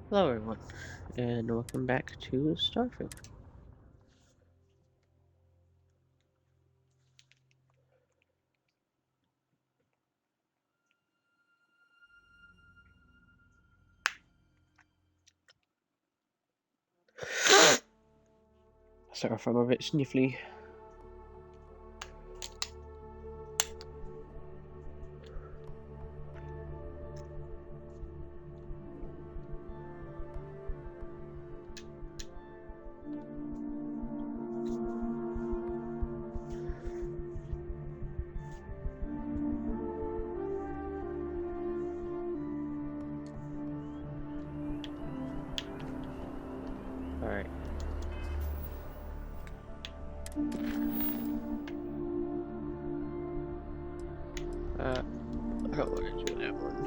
Hello everyone, and welcome back to Starfield. Sorry if I'm a bit sniffly. Alright. I don't want to do that one.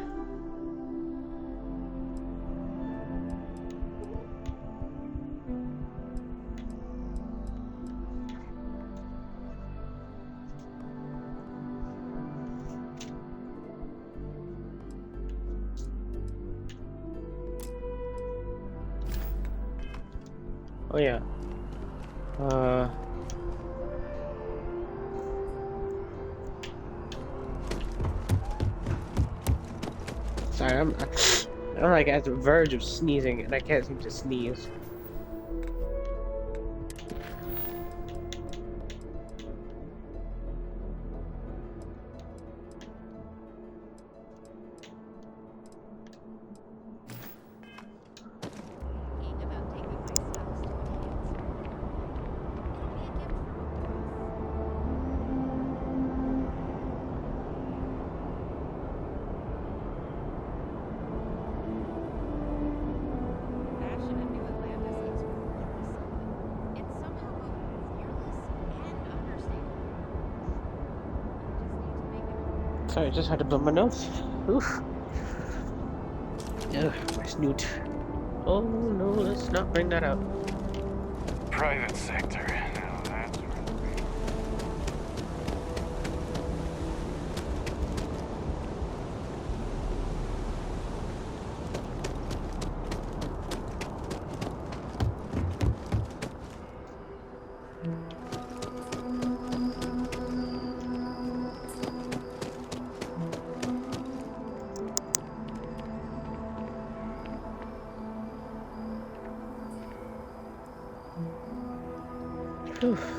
Oh yeah. Sorry, I'm like at the verge of sneezing and I can't seem to sneeze. Sorry, I just had to blow my nose. Oof. Ugh, my snoot. Oh no, let's not bring that up. Private sector. Now that's Oof.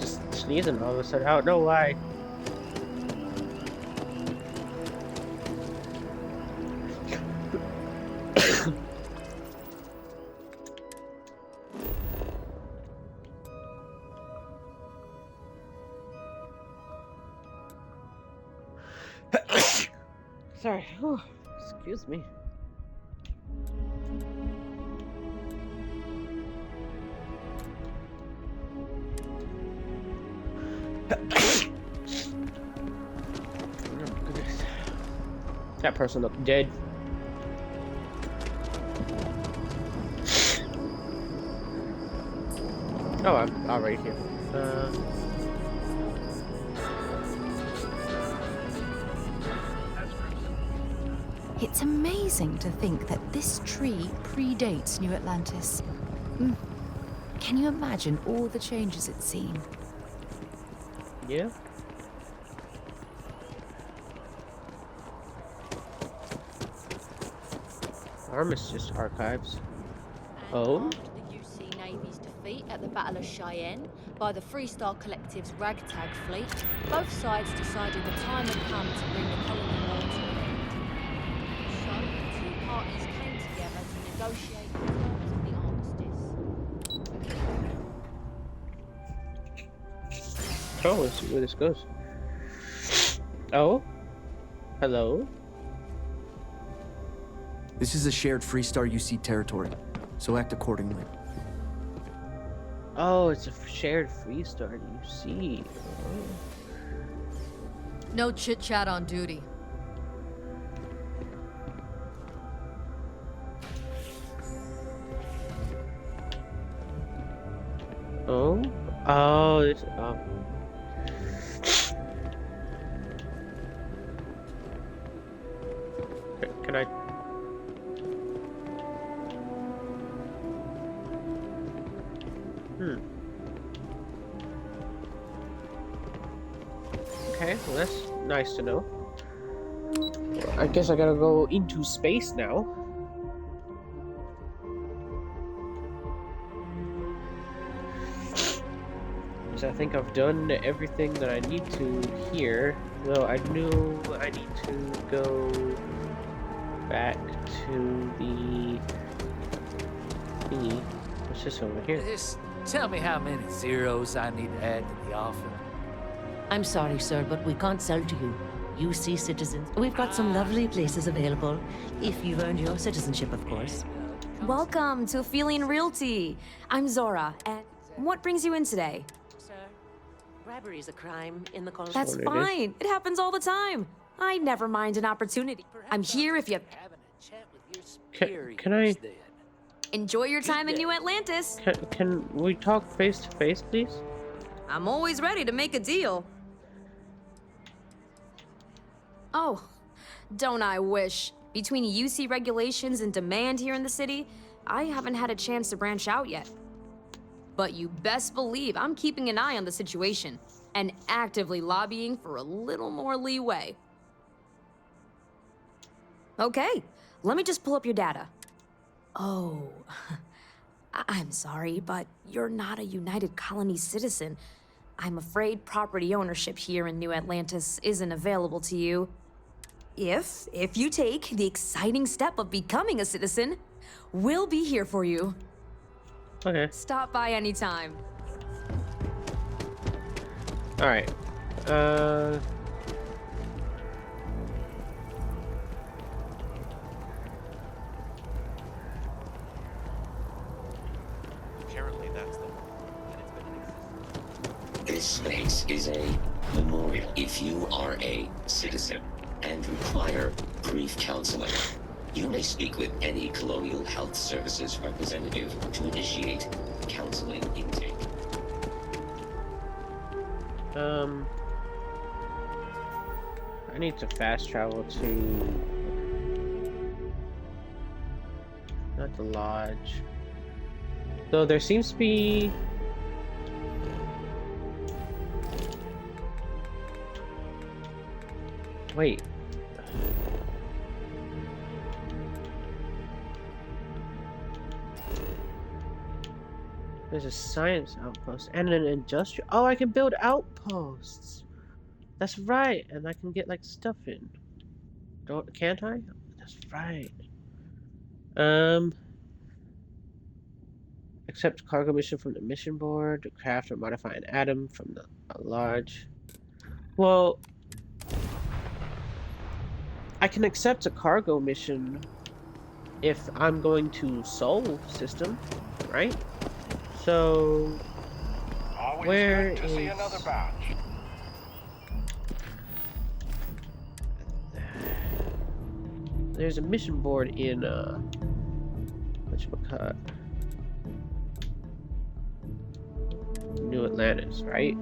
Just sneezing all of a sudden. I don't know why. Sorry. Oh, excuse me. Oh, goodness. That person looked dead. Oh, I'm already here. It's amazing to think that this tree predates New Atlantis. Can you imagine all the changes it's seen? Yeah. Armistice archives. Oh? After the UC Navy's defeat at the Battle of Cheyenne by the Freestar Collective's ragtag fleet, both sides decided the time had come to bring the colony war to an end. So, the two parties came together to negotiate the terms of the armistice. Oh, let's see where this goes. Oh? Hello? This is a shared Freestar UC territory, so act accordingly. Oh, it's a shared Freestar, you see. No chit-chat on duty. Oh? Oh, this. Oh. Can I? Okay, well that's nice to know. Well, I guess I gotta go into space now. So I think I've done everything that I need to here. Though I knew I need to go back to the thingy. What's this over here? Just tell me how many zeros I need to add to the offer. I'm sorry, sir, but we can't sell to you. UC citizens. We've got some lovely places available, if you've earned your citizenship, of course. Welcome to Aphelion Realty. I'm Zora, and what brings you in today? Sir, bribery is a crime in the colony. That's fine. It happens all the time. I never mind an opportunity. I'm here if you Having a chat with your superiors Can I? then. enjoy your time in New Atlantis. Can we talk face to face, please? I'm always ready to make a deal. Oh, don't I wish. Between UC regulations and demand here in the city, I haven't had a chance to branch out yet. But you best believe I'm keeping an eye on the situation and actively lobbying for a little more leeway. Okay, let me just pull up your data. Oh, I'm sorry, but you're not a United Colony citizen. I'm afraid property ownership here in New Atlantis isn't available to you. If you take the exciting step of becoming a citizen, we'll be here for you. Okay. Stop by anytime. All right. Apparently that's the one. And it's been in existence. This space is a memorial if you are a citizen and require brief counseling. You may speak with any Colonial Health Services representative to initiate counseling intake. I need to fast travel to not the lodge. Though there seems to be wait. There's a science outpost and an industrial. Oh, I can build outposts. That's right, and I can get like stuff in. Can't I? That's right. Accept cargo mission from the mission board. Craft or modify an atom from the large. Well, I can accept a cargo mission if I'm going to Sol system, right? So, Always where good to see is- another batch. there's a mission board in whatchamacallit? New Atlantis, right?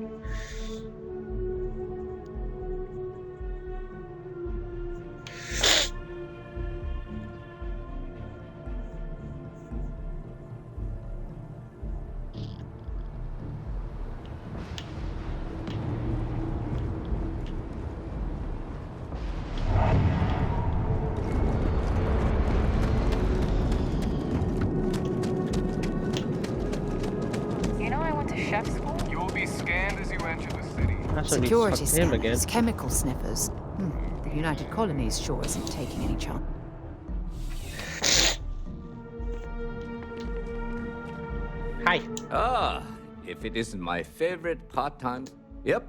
You know I went to chef school? You'll be scanned as you enter the city. That's what needs to Security talk to him again. scanners, chemical sniffers. The United Colonies sure isn't taking any chance. Hi. Ah, if it isn't my favorite part-time... Yep.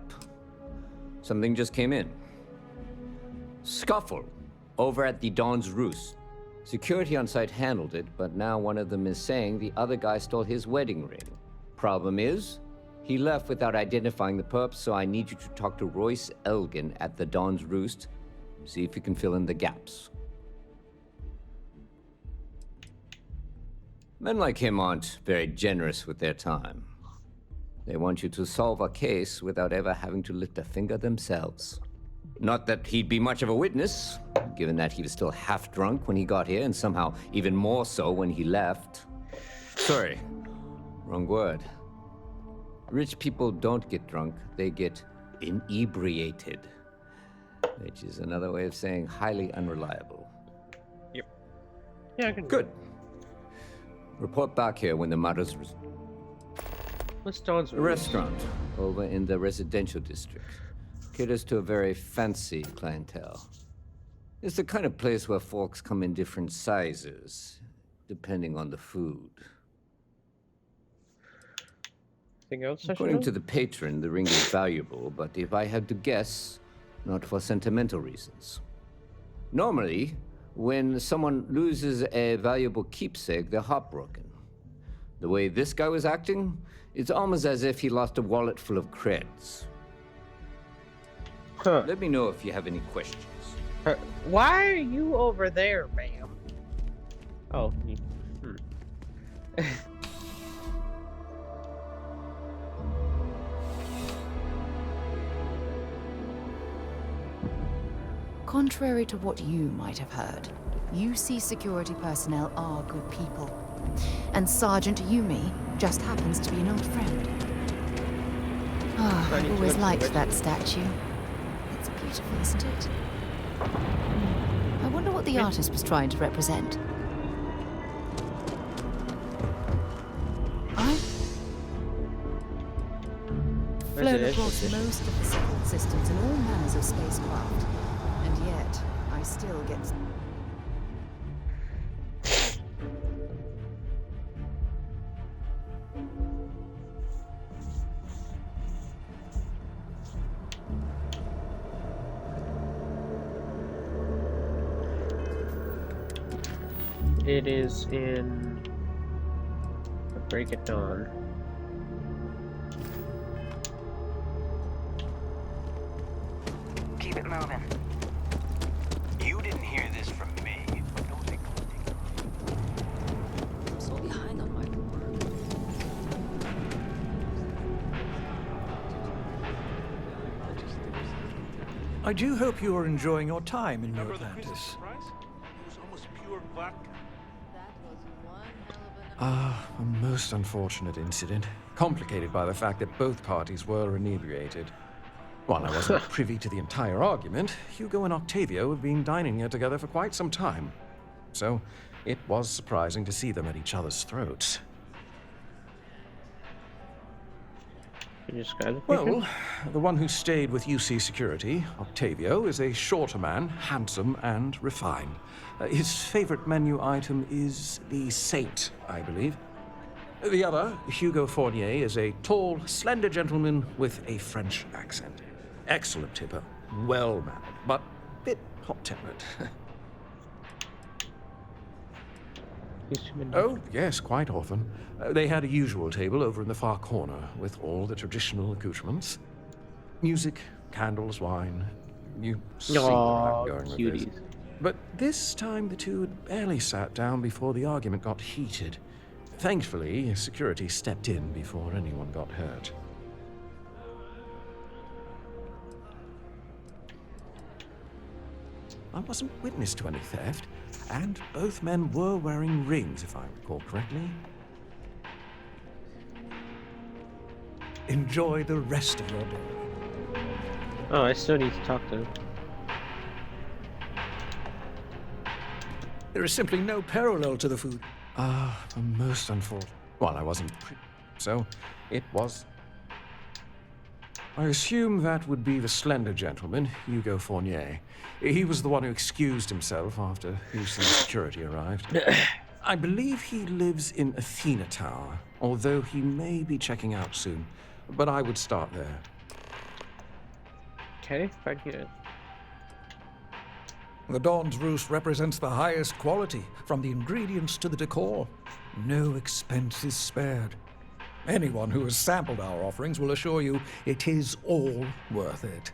Something just came in. Scuffle over at the Dawn's Roost. Security on site handled it, but now one of them is saying the other guy stole his wedding ring. Problem is, he left without identifying the perp, so I need you to talk to Royce Elgin at the Dawn's Roost. See if you can fill in the gaps. Men like him aren't very generous with their time. They want you to solve a case without ever having to lift a finger themselves. Not that he'd be much of a witness, given that he was still half drunk when he got here, and somehow even more so when he left. Sorry, wrong word. Rich people don't get drunk, they get inebriated, which is another way of saying highly unreliable. Yep. Yeah, I can. Good. Report back here when the matter's What's Dawn's a restaurant over in the residential district. Caters to a very fancy clientele. It's the kind of place where forks come in different sizes, depending on the food. Anything else I should According know? to the patron, the ring is valuable, but if I had to guess, not for sentimental reasons. Normally, when someone loses a valuable keepsake, they're heartbroken. The way this guy was acting, it's almost as if he lost a wallet full of creds. Huh. Let me know if you have any questions. Why are you over there, ma'am? Oh, Contrary to what you might have heard, UC security personnel are good people. And Sergeant Yumi just happens to be an old friend. Ah, I've always liked that statue. It's beautiful, isn't it? I wonder what the artist was trying to represent. I've flown across most of the support systems in all manners of spacecraft, and yet I still get... It is in the Break at Dawn. Keep it moving. You didn't hear this from me. I'm so behind on my work. I do hope you are enjoying your time in New Atlantis. A most unfortunate incident, complicated by the fact that both parties were inebriated. While I wasn't privy to the entire argument, Hugo and Octavio have been dining here together for quite some time. So, it was surprising to see them at each other's throats. Can you describe the Well, the one who stayed with UC Security, Octavio, is a shorter man, handsome and refined. His favorite menu item is the Saint, I believe. The other, Hugo Fournier, is a tall, slender gentleman with a French accent. Excellent tipper, well-mannered, but a bit hot-tempered. Oh, yes, quite often. They had a usual table over in the far corner with all the traditional accoutrements. Music, candles, wine. You see where I'm going with this. But this time the two had barely sat down before the argument got heated. Thankfully, security stepped in before anyone got hurt. I wasn't witness to any theft, and both men were wearing rings, if I recall correctly. Enjoy the rest of your day. Oh, I still need to talk to him. There is simply no parallel to the food. Ah, most unfortunate. Well, I wasn't so it was... I assume that would be the slender gentleman, Hugo Fournier. He was the one who excused himself after UC security arrived. I believe he lives in Athena Tower, although he may be checking out soon. But I would start there. Okay, thank you. The Dawn's Roost represents the highest quality, from the ingredients to the decor. No expense is spared. Anyone who has sampled our offerings will assure you it is all worth it.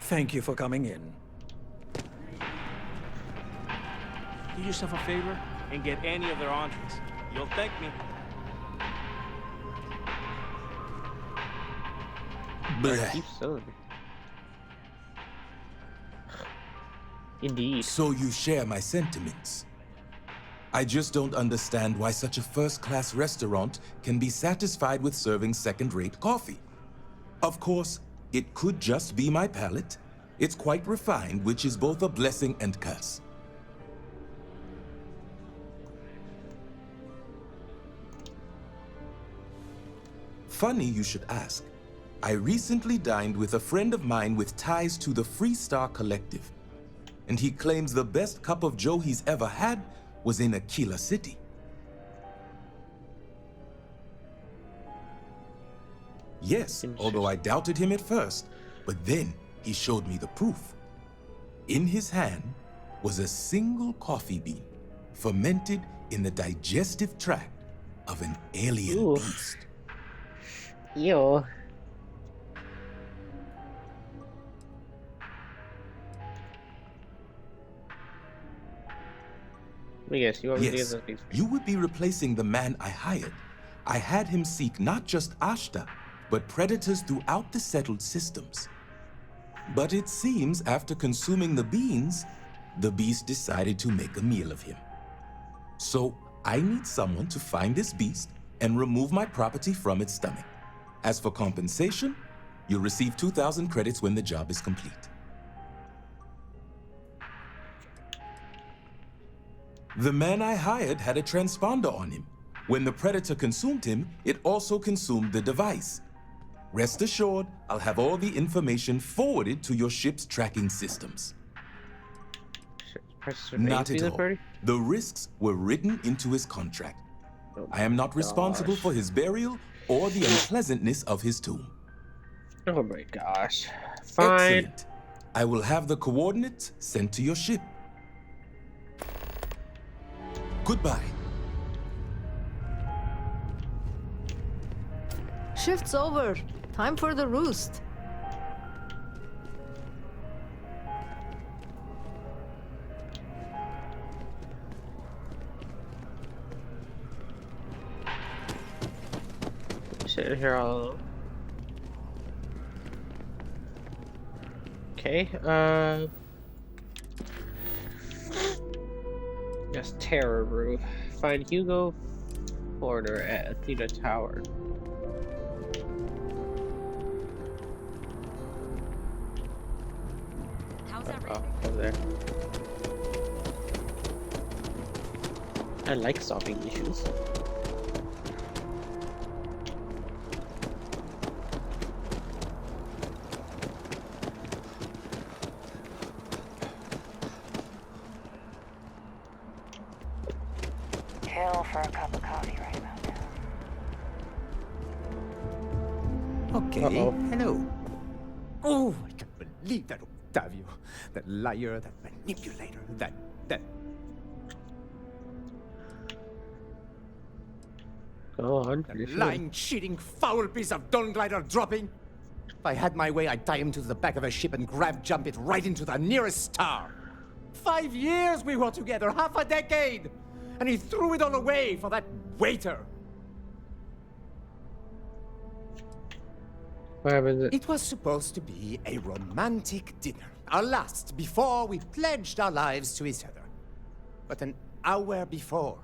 Thank you for coming in. Do yourself a favor and get any of their entrees. You'll thank me. Keep selling. Indeed. So you share my sentiments. I just don't understand why such a first-class restaurant can be satisfied with serving second-rate coffee. Of course, it could just be my palate. It's quite refined, which is both a blessing and curse. Funny you should ask. I recently dined with a friend of mine with ties to the Freestar Collective, and he claims the best cup of joe he's ever had was in Aquila City. Yes, although I doubted him at first, but then he showed me the proof. In his hand was a single coffee bean, fermented in the digestive tract of an alien beast. Ew. Yes, you want me to Yes, get these? you would be replacing the man I hired. I had him seek not just Ashta, but predators throughout the settled systems. But it seems after consuming the beans, the beast decided to make a meal of him. So I need someone to find this beast and remove my property from its stomach. As for compensation, you'll receive 2,000 credits when the job is complete. The man I hired had a transponder on him. When the predator consumed him, it also consumed the device. Rest assured, I'll have all the information forwarded to your ship's tracking systems. Not at all. The risks were written into his contract. I am not responsible for his burial or the unpleasantness of his tomb. Oh my gosh. Fine. Excellent. I will have the coordinates sent to your ship. Goodbye. Shift's over. Time for the roost. Sitting here all alone. Okay, yes, Terror Roof. Find Hugo Porter at Athena Tower. How's that Over there. I like solving issues. Kill for a cup of coffee right about now. Okay, hello. Oh, I can't believe that Octavio. That liar, that manipulator, that... Go on. That lying, cheating, foul piece of Dawn Glider dropping. If I had my way, I'd tie him to the back of a ship and jump it right into the nearest star. 5 years we were together, half a decade! And he threw it all away for that waiter. What happened? It was supposed to be a romantic dinner, our last before we pledged our lives to each other. But an hour before,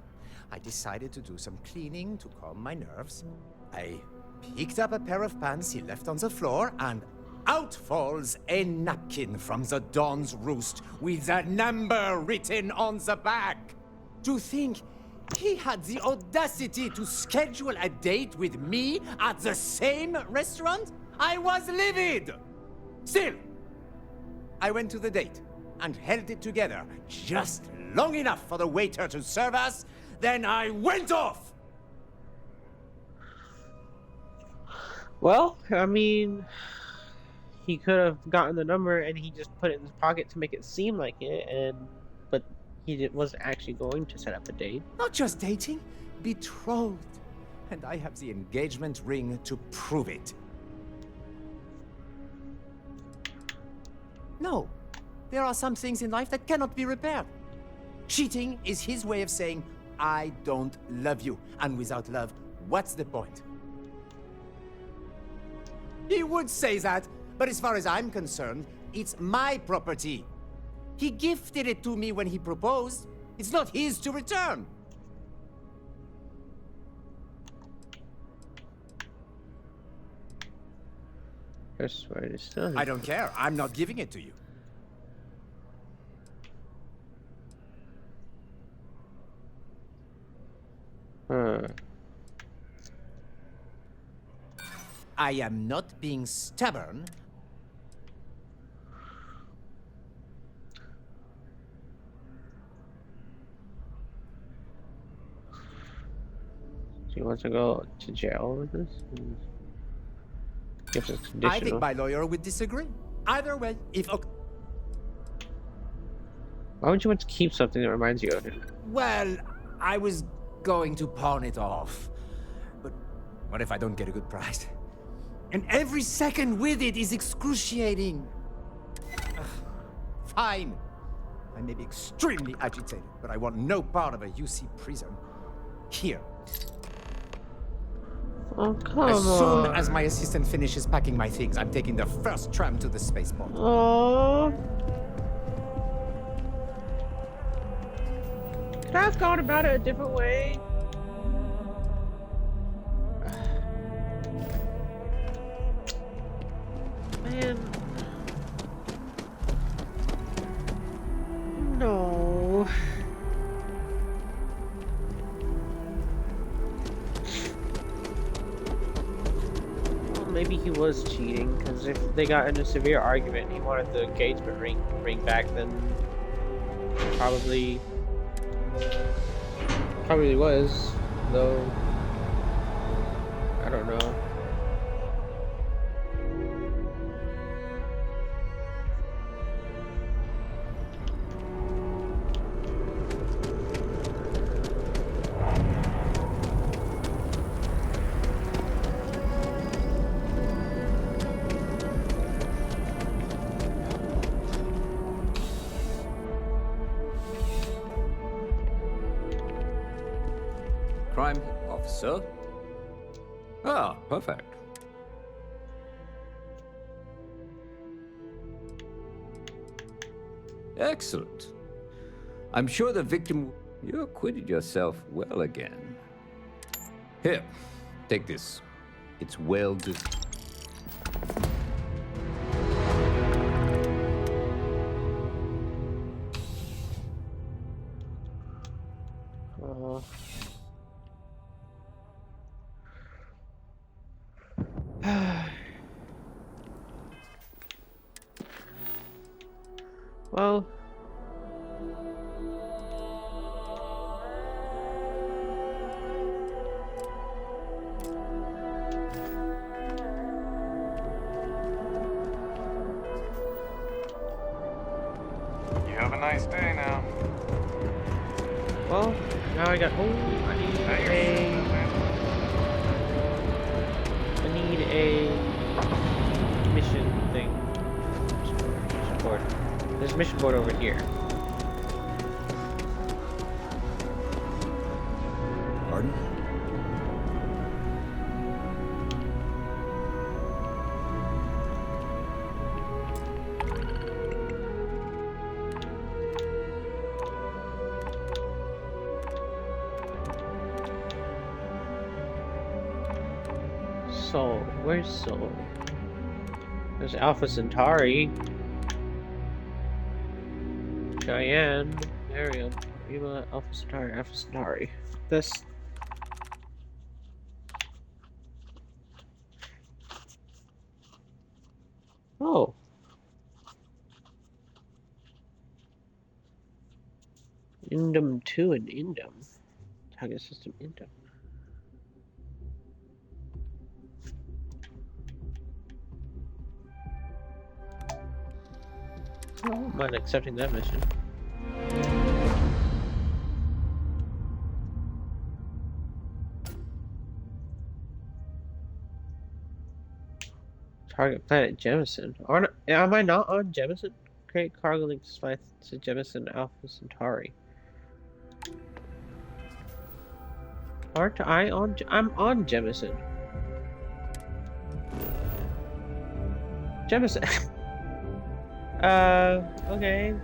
I decided to do some cleaning to calm my nerves. I picked up a pair of pants he left on the floor, and out falls a napkin from the Dawn's Roost with a number written on the back. To think he had the audacity to schedule a date with me at the same restaurant? I was livid! Still, I went to the date and held it together just long enough for the waiter to serve us, then I went off! Well, I mean, he could have gotten the number and he just put it in his pocket to make it seem like it, but he wasn't actually going to set up a date. Not just dating, betrothed. And I have the engagement ring to prove it. No, there are some things in life that cannot be repaired. Cheating is his way of saying, I don't love you. And without love, what's the point? He would say that, but as far as I'm concerned, it's my property. He gifted it to me when he proposed. It's not his to return. Persuade still. I don't care. I'm not giving it to you. I am not being stubborn. Do you want to go to jail with this? If it's conditional. I think my lawyer would disagree. Either way, if... Why would you want to keep something that reminds you of him? Well, I was going to pawn it off. But what if I don't get a good price? And every second with it is excruciating. Ugh, fine. I may be extremely agitated, but I want no part of a UC prison. Here. Oh, come as soon on. as my assistant finishes packing my things, I'm taking the first tram to the spaceport. Oh. Could I have gone about it a different way? Man. No. Well, maybe he was cheating, because if they got in a severe argument and he wanted the engagement ring back, then probably was, though I don't know. Crime officer? Ah, perfect. Excellent. I'm sure the victim... You acquitted yourself well again. Here, take this. It's well due. Well, You have a nice day now. well, now I got. Oh, I need a mission thing. Mission board. There's a mission board over here. Pardon? Sol. Where's Sol? There's Alpha Centauri. Cheyenne. Ariel. Eva. Alpha Centauri. Alpha Centauri. This. Oh. Indum 2 and Indum. Target system Indum. I don't mind accepting that mission. Target planet Jemison. Am I not on Jemison? Create cargo links flight to Jemison Alpha Centauri. Aren't I on? I'm on Jemison. Jemison. Okay.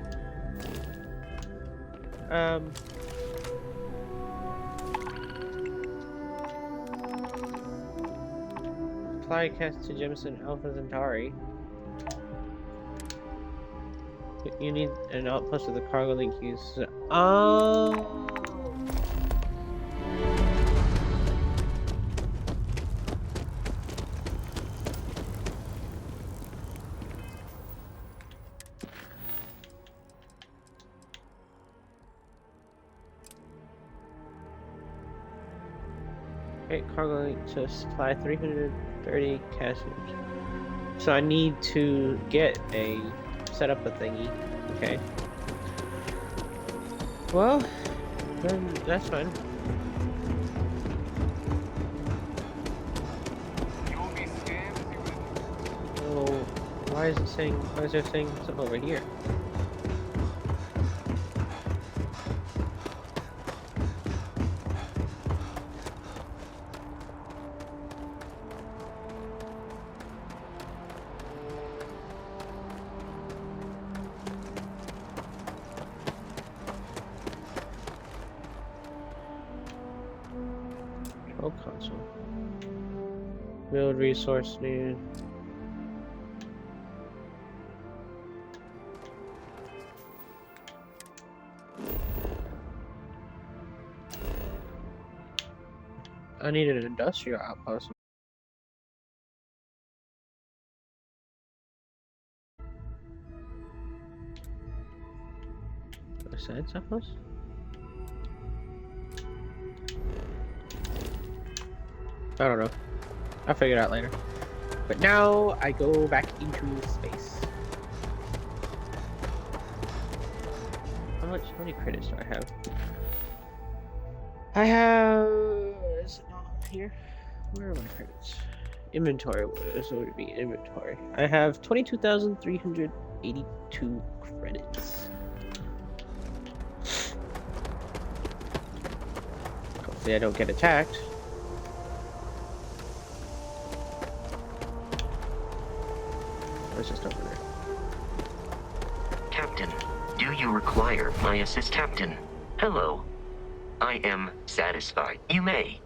Flycast to Jemison Alpha Centauri. You need an outpost with the cargo link use. Oh. Okay, cargo link to supply 330 cash. So I need to set up a thingy. Okay. Well, then that's fine. Oh, why is there saying something over here? Control console. Build resource needed. I need an industrial outpost. A science outpost? I don't know. I'll figure it out later. But now I go back into space. How many credits do I have? I have... Is it not here? Where are my credits? Inventory. So would it be inventory? I have 22,382 credits. Hopefully I don't get attacked. It's just over there. Captain, do you require my assist? Captain, hello. I am satisfied. You may.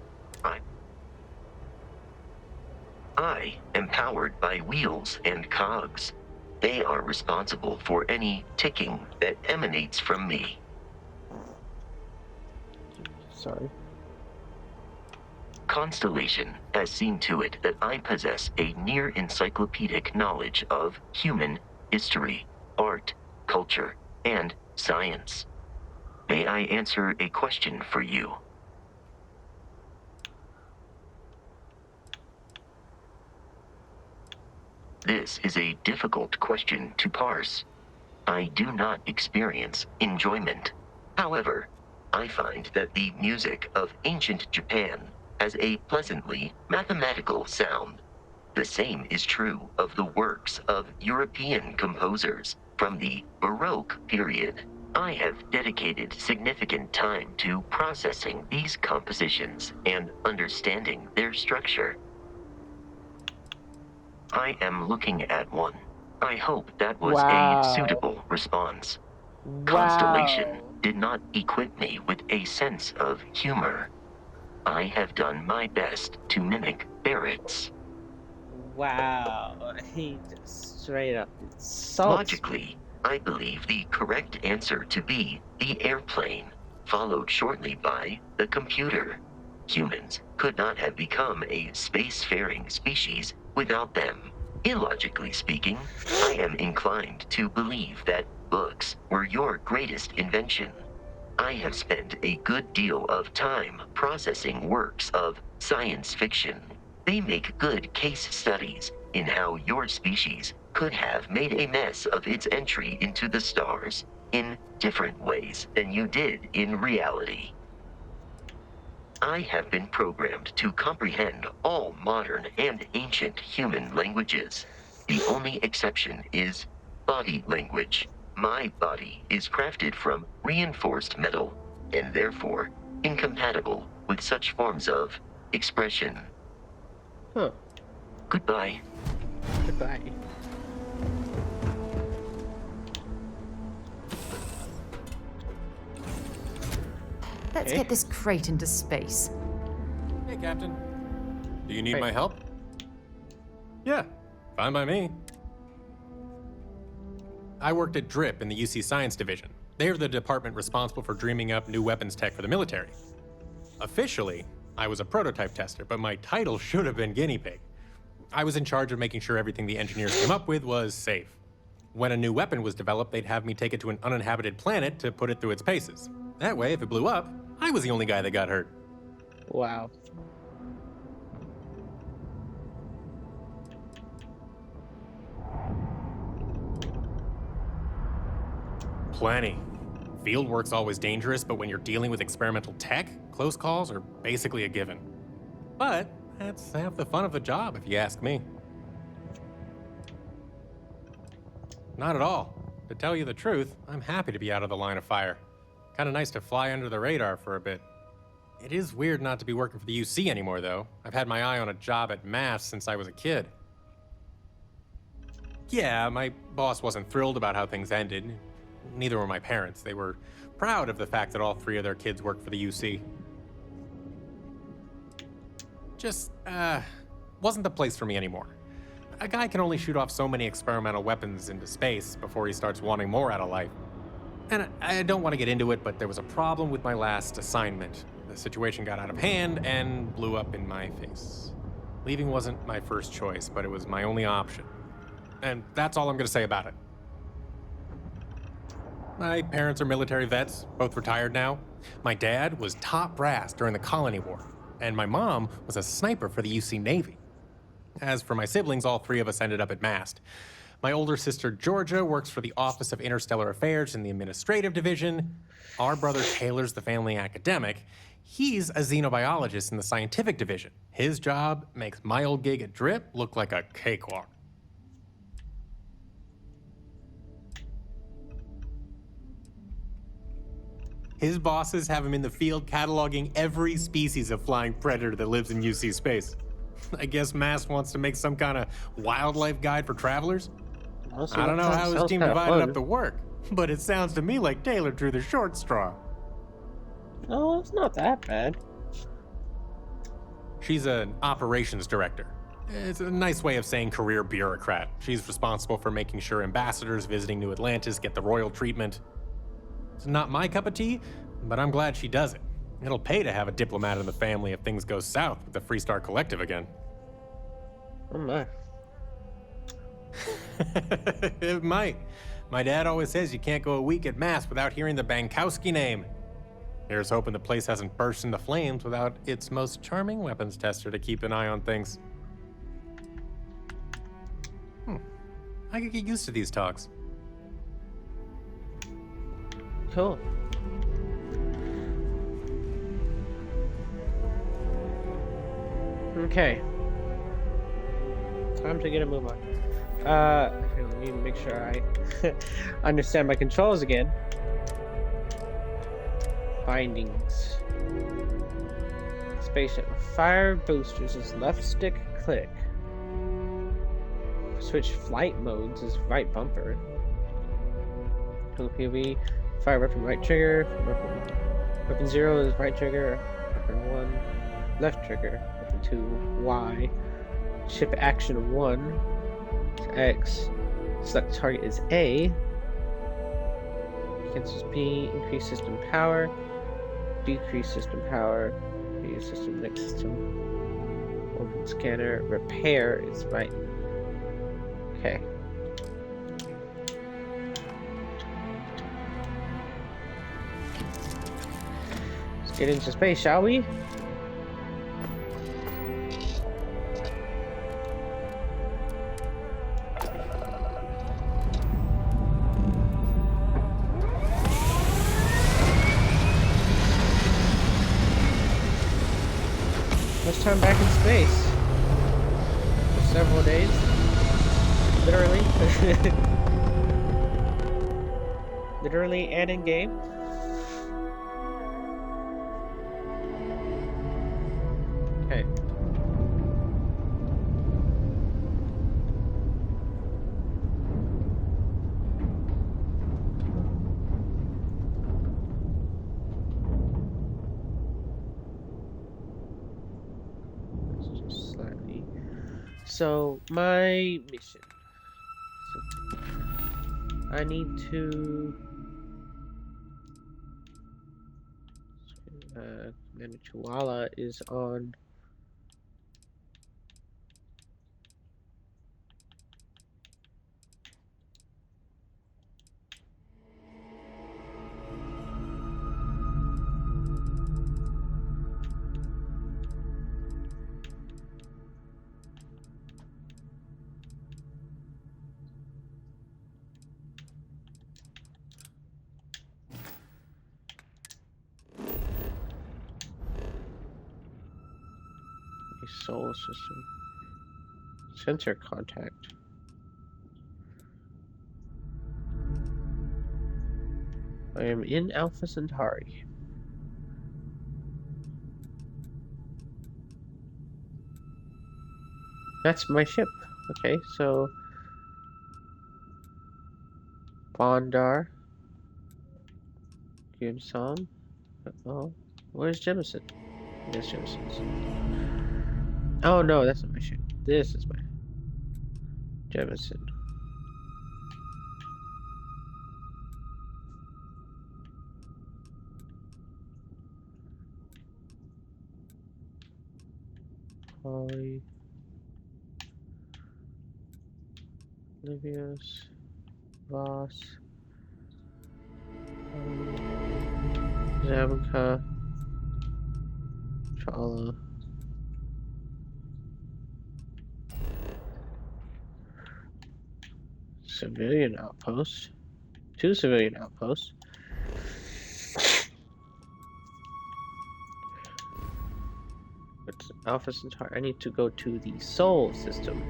I am powered by wheels and cogs. They are responsible for any ticking that emanates from me. Sorry. Constellation has seen to it that I possess a near encyclopedic knowledge of human history, art, culture, and science. May I answer a question for you? This is a difficult question to parse. I do not experience enjoyment. However, I find that the music of ancient Japan has a pleasantly mathematical sound. The same is true of the works of European composers from the Baroque period. I have dedicated significant time to processing these compositions and understanding their structure. I am looking at one. I hope that was a suitable response. Constellation did not equip me with a sense of humor. I have done my best to mimic Barrett's. Wow, he just straight up insults. Logically, I believe the correct answer to be the airplane, followed shortly by the computer. Humans could not have become a spacefaring species without them. Illogically speaking, I am inclined to believe that books were your greatest invention. I have spent a good deal of time processing works of science fiction. They make good case studies in how your species could have made a mess of its entry into the stars in different ways than you did in reality. I have been programmed to comprehend all modern and ancient human languages. The only exception is body language. My body is crafted from reinforced metal, and therefore incompatible with such forms of expression. Huh. Goodbye. Goodbye. Let's get this crate into space. Hey, Captain. Do you need my help? Yeah, fine by me. I worked at DRIP in the UC Science Division. They're the department responsible for dreaming up new weapons tech for the military. Officially, I was a prototype tester, but my title should have been guinea pig. I was in charge of making sure everything the engineers came up with was safe. When a new weapon was developed, they'd have me take it to an uninhabited planet to put it through its paces. That way, if it blew up, I was the only guy that got hurt. Wow. Plenty. Field work's always dangerous, but when you're dealing with experimental tech, close calls are basically a given. But that's half the fun of the job, if you ask me. Not at all. To tell you the truth, I'm happy to be out of the line of fire. Kinda nice to fly under the radar for a bit. It is weird not to be working for the UC anymore, though. I've had my eye on a job at MASS since I was a kid. Yeah, my boss wasn't thrilled about how things ended. Neither were my parents. They were proud of the fact that all 3 of their kids worked for the UC. Just, wasn't the place for me anymore. A guy can only shoot off so many experimental weapons into space before he starts wanting more out of life. And I don't want to get into it, but there was a problem with my last assignment. The situation got out of hand and blew up in my face. Leaving wasn't my first choice, but it was my only option. And that's all I'm going to say about it. My parents are military vets, both retired now. My dad was top brass during the Colony War, and my mom was a sniper for the UC Navy. As for my siblings, all 3 of us ended up at MAST. My older sister, Georgia, works for the Office of Interstellar Affairs in the Administrative Division. Our brother, Taylor's the family academic. He's a xenobiologist in the Scientific Division. His job makes my old gig at DRIP look like a cakewalk. His bosses have him in the field cataloging every species of flying predator that lives in UC space. I guess MASS wants to make some kind of wildlife guide for travelers. I don't know how his team divided up the work, but it sounds to me like Taylor drew the short straw. Oh, it's not that bad. She's an operations director. It's a nice way of saying career bureaucrat. She's responsible for making sure ambassadors visiting New Atlantis get the royal treatment. It's not my cup of tea, but I'm glad she does it. It'll pay to have a diplomat in the family if things go south with the Freestar Collective again. Oh my. It might. My dad always says you can't go a week at MASS without hearing the Bankowski name. Here's hoping the place hasn't burst into flames without its most charming weapons tester to keep an eye on things. I could get used to these talks. Cool. Okay. Time to get a move on. Let me make sure I understand my controls again. Bindings. Spaceship. Fire boosters is left stick click. Switch flight modes is right bumper. POV. Fire weapon right trigger. Weapon 0 is right trigger. Weapon 1 left trigger. Weapon 2 Y. Ship action 1 is X. Select target is A. Cancels B. Increase system power. Decrease system power. Use system next system. Open scanner. Repair is right. Okay. Let's get into space, shall we? First time back in space. For several days. Literally. Literally and in game. Okay. So, my mission. So, I need to... Commander Chihuahua is on... Solar system. Sensor contact. I am in Alpha Centauri. That's my ship. Okay, so Bondar. Gibson. Oh, where's Jemison? Yes, Jemison's. Oh no, that's not my ship. This is my Jemison. Holly. Livius. Voss. Zabka. Chala. Civilian outpost. 2 civilian outposts. It's Alpha Centauri. I need to go to the Sol system.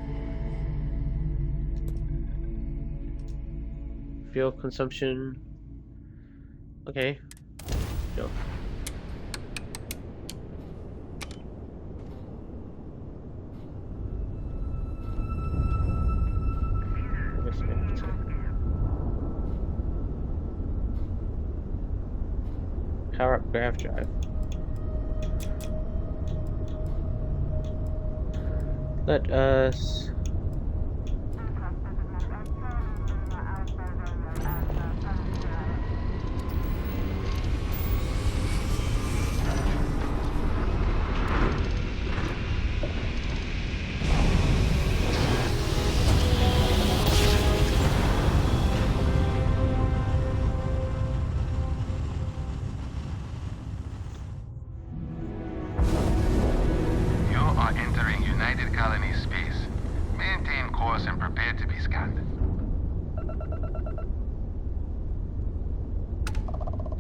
Fuel consumption. Okay. No. I guess I have to power up grav drive. Let us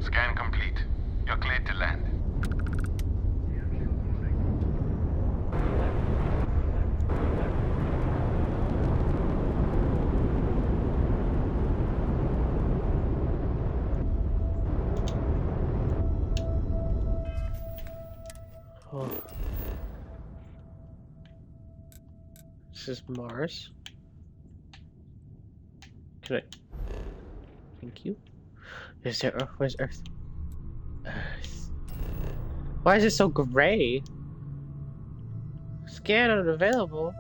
Scan complete. You're cleared to land. Oh. This is Mars. Can I? Thank you. Is there Earth? Where's Earth? Earth. Why is it so gray? Scan unavailable.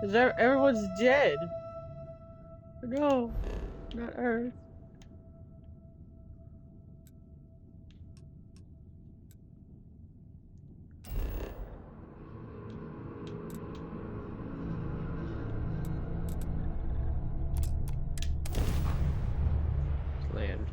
Is there? Everyone's dead. No, not Earth. Land.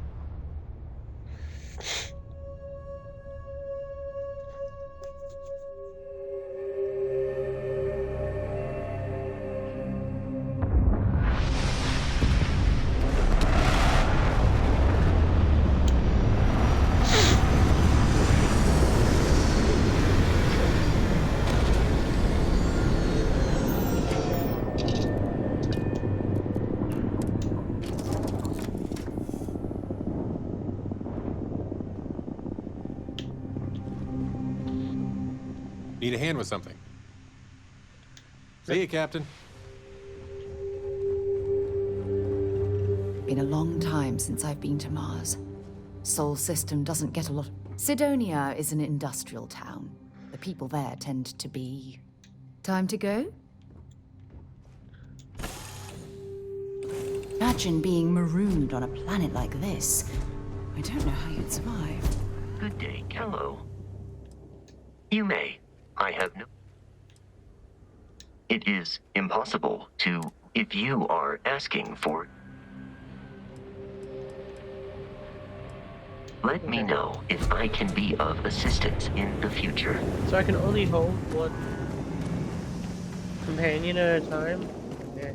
Need a hand with something. See you, Captain. Been a long time since I've been to Mars. Sol system doesn't get a lot. Sidonia is an industrial town. The people there tend to be... Time to go? Imagine being marooned on a planet like this. I don't know how you'd survive. Good day. Hello. You may. I have no... It is impossible to... If you are asking for... Let me know if I can be of assistance in the future. So I can only hold one companion at a time? Yeah.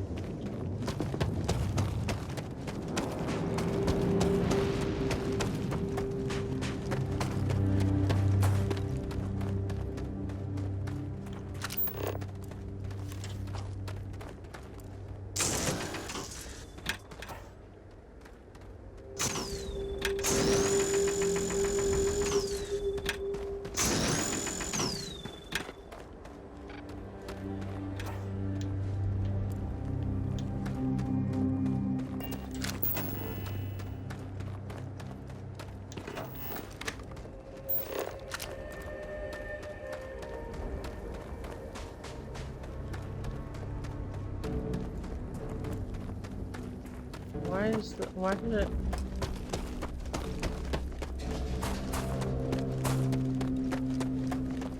Why did it?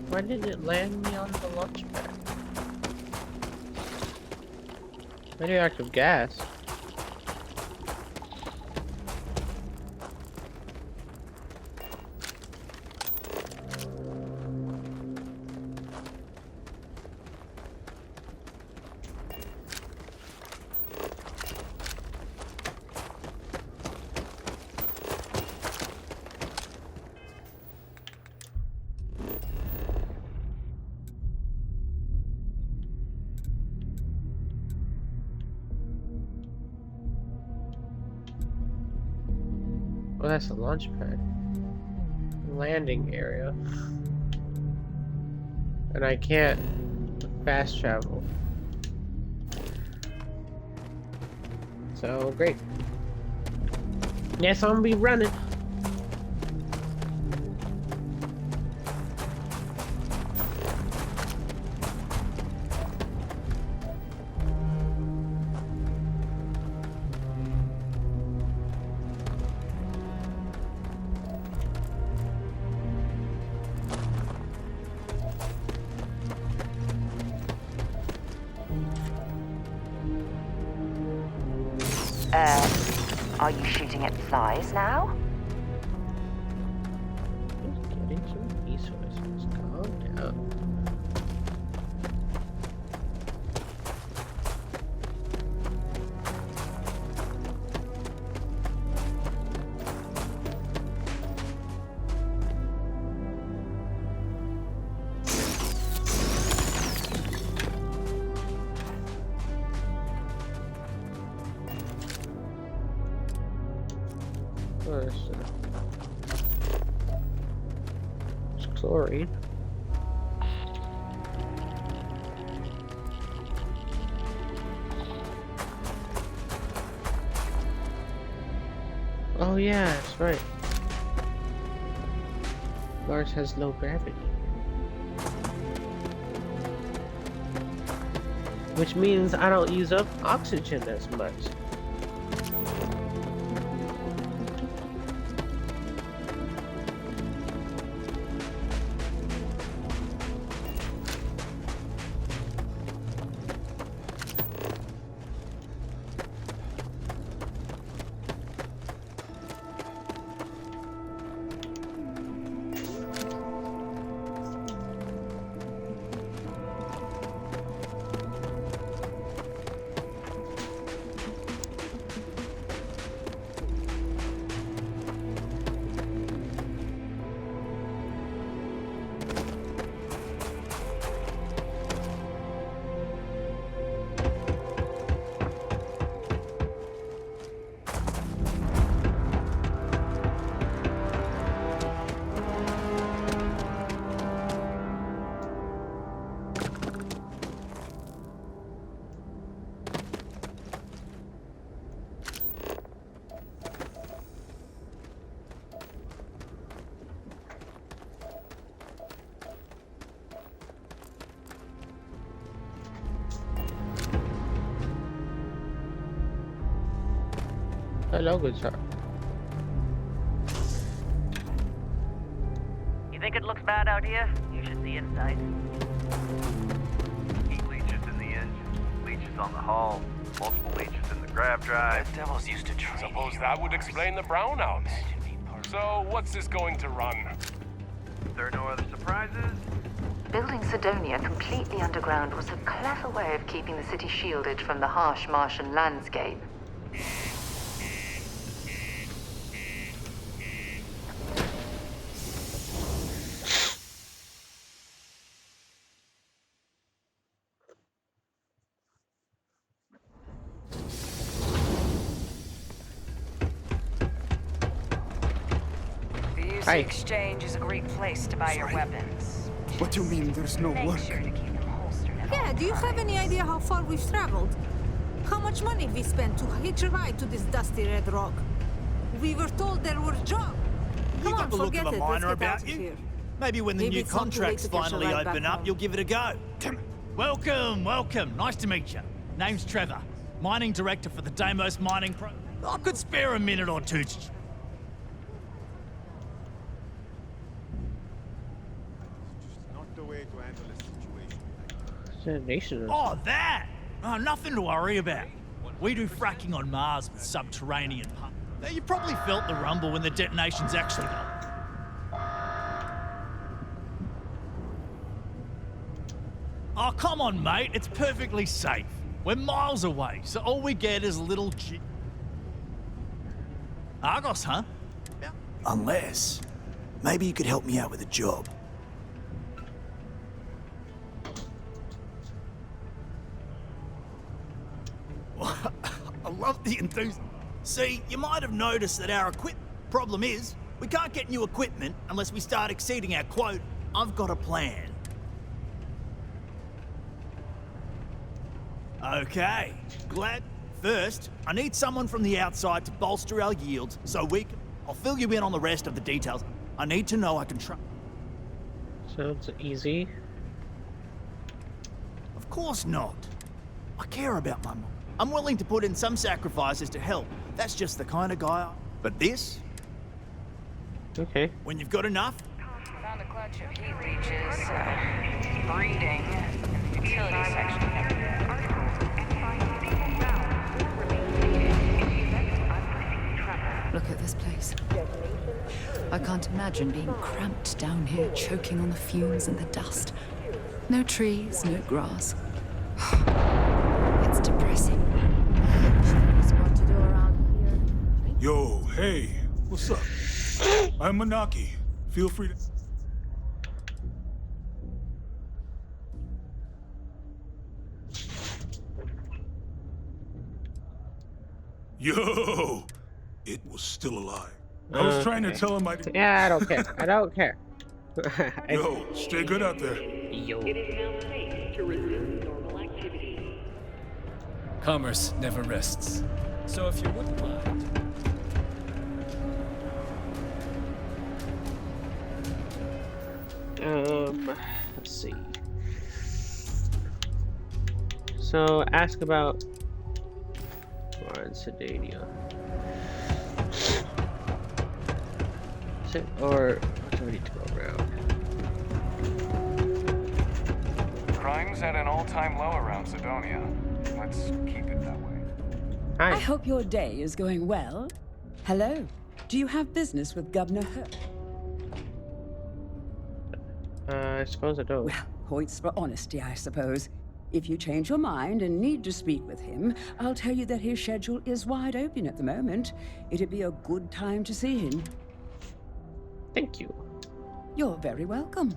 Why didn't it land me on the launch pad? Radioactive gas. Oh, that's the launch pad. Landing area. And I can't fast travel. So, great. Yes, I'm gonna be running. Are you shooting at flies now? Just getting some resources. Calm down. It's chlorine. Oh yeah, that's right. Mars has low gravity. Which means I don't use up oxygen as much. Hello, good sir. You think it looks bad out here? You should see inside. Heat leeches in the engine, leeches on the hull, multiple leeches in the grav drive. That devil's used to train. Suppose that would explain the brownouts. So, what's this going to run? There are no other surprises? Building Sidonia completely underground was a clever way of keeping the city shielded from the harsh Martian landscape. The UC Exchange is a great place to buy your weapons. What do you mean there's no work? Yeah, do you have any idea how far we've traveled? How much money we spent to hitch a ride to this dusty red rock? We were told there were jobs. Come on, got the look forget of a it. miner Let's get out about of you. here. Maybe when the Maybe new it's not too late contracts to catch a finally ride back open up, home. you'll give it a go. Welcome, welcome. Nice to meet you. Name's Trevor, mining director for the Deimos Mining Pro. I could spare a minute or two. Not the way to handle a situation. Nation. Oh, that! Oh, nothing to worry about. We do fracking on Mars with subterranean pumps. Now, you probably felt the rumble when the detonations actually go. Oh, come on, mate. It's perfectly safe. We're miles away, so all we get is a little Argos, huh? Unless, maybe you could help me out with a job. I love the enthusiasm. See, you might have noticed that our problem is, we can't get new equipment unless we start exceeding our quote. I've got a plan. Okay, glad. First, I need someone from the outside to bolster our yields so we can... I'll fill you in on the rest of the details. I need to know I can trust... Sounds easy. Of course not. I care about my mom. I'm willing to put in some sacrifices to help. That's just the kind of guy I... But this? Okay. When you've got enough? Found a clutch of heat leeches, breeding, in the utility section. Look at this place. I can't imagine being cramped down here, choking on the fumes and the dust. No trees, no grass. It's depressing. What to do around here? Yo, hey, what's up? I'm Manaki. Feel free to... Yo! It was still alive. I was trying to tell him I didn't... Yeah, I don't care. I don't care. Yo, stay good out there. Yo. It is now safe to resume normal activity. Commerce never rests. So if you wouldn't mind... Let's see. So, ask about Sedania. Or do we need to go around? Crime's at an all-time low around Sidonia. Let's keep it that way. Hi. I hope your day is going well. Hello. Do you have business with Governor Hurt? I suppose I don't. Well, points for honesty, I suppose. If you change your mind and need to speak with him, I'll tell you that his schedule is wide open at the moment. It'd be a good time to see him. Thank you. You're very welcome.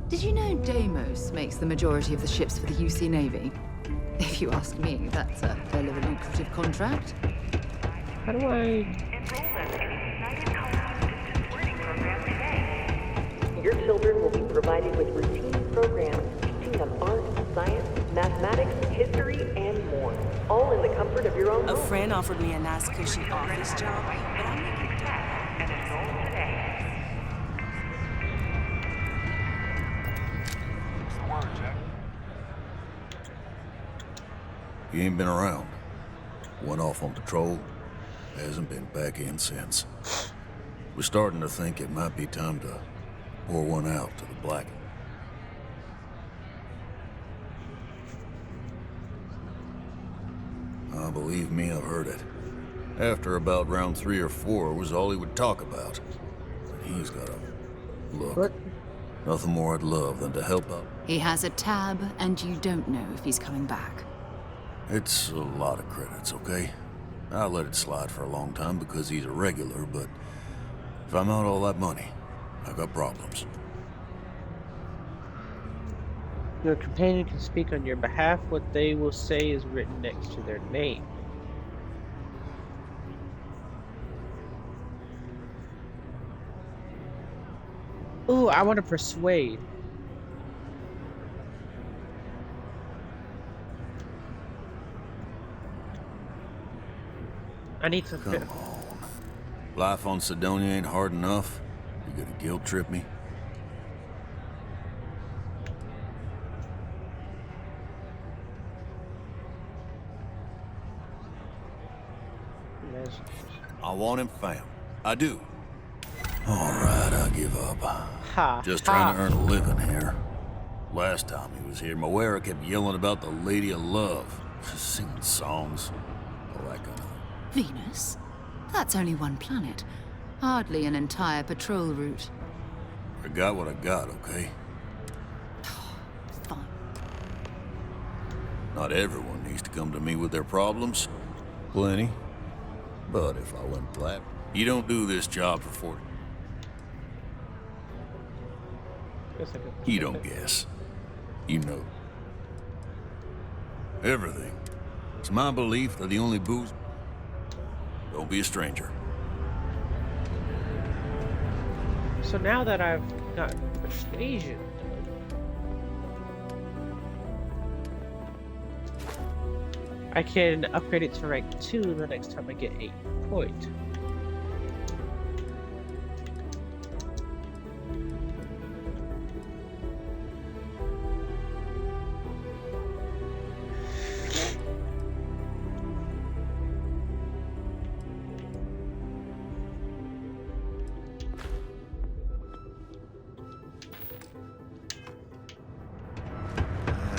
Did you know Deimos makes the majority of the ships for the UC Navy? If you ask me, that's a hell of a lucrative contract. How do I... Your children will be provided with routine programs teaching them art, science, mathematics, history, and more. All in the comfort of your own home. A friend offered me a nice cushy office job, but I'm making He ain't been around. Went off on patrol. Hasn't been back in since. We're starting to think it might be time to pour one out to the black. Believe me, I've heard it. After about round 3 or 4 was all he would talk about. And he's got a look. What? Nothing more I'd love than to help out. He has a tab, and you don't know if he's coming back. It's a lot of credits, okay? I'll let it slide for a long time because he's a regular, but if I'm out all that money, I got problems. Your companion can speak on your behalf. What they will say is written next to their name. Ooh, I want to persuade. I need to. Come on. Life on Sidonia ain't hard enough. You gonna guilt trip me? I want him found. I do. All right, I give up. Ha, Just trying to earn a living here. Last time he was here, Moira kept yelling about the Lady of Love, singing songs, all that kind of. Venus? That's only one planet. Hardly an entire patrol route. I got what I got, okay? Fine. Not everyone needs to come to me with their problems. Plenty. But if I went flat, you don't do this job for 40. You don't guess. You know. Everything. It's my belief that the only booze... Don't be a stranger. So now that I've got persuasion done, I can upgrade it to rank 2 the next time I get 8 point.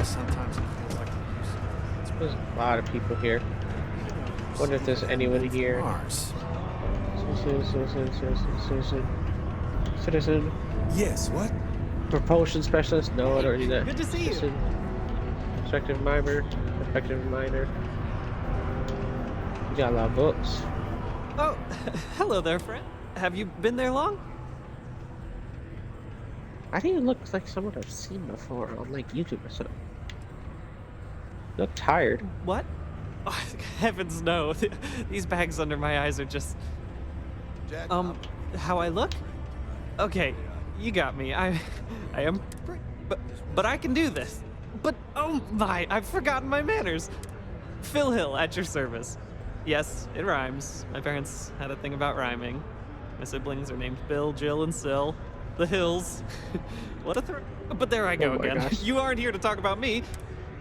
Sometimes it feels like There's a lot of people here. Wonder if there's anyone here. Citizen. Yes, what? Propulsion specialist? No, I don't need that. Good to see you. Citizen. Perspective miner. You got a lot of books. Oh, hello there, friend. Have you been there long? I think it looks like someone I've seen before on like YouTube or something. You look tired. What? Oh, heavens no. These bags under my eyes are just... how I look? Okay, you got me. I am... But I can do this. But, oh my, I've forgotten my manners. Phil Hill, at your service. Yes, it rhymes. My parents had a thing about rhyming. My siblings are named Bill, Jill, and Sil. The Hills. What a But there I go again. Gosh. You aren't here to talk about me.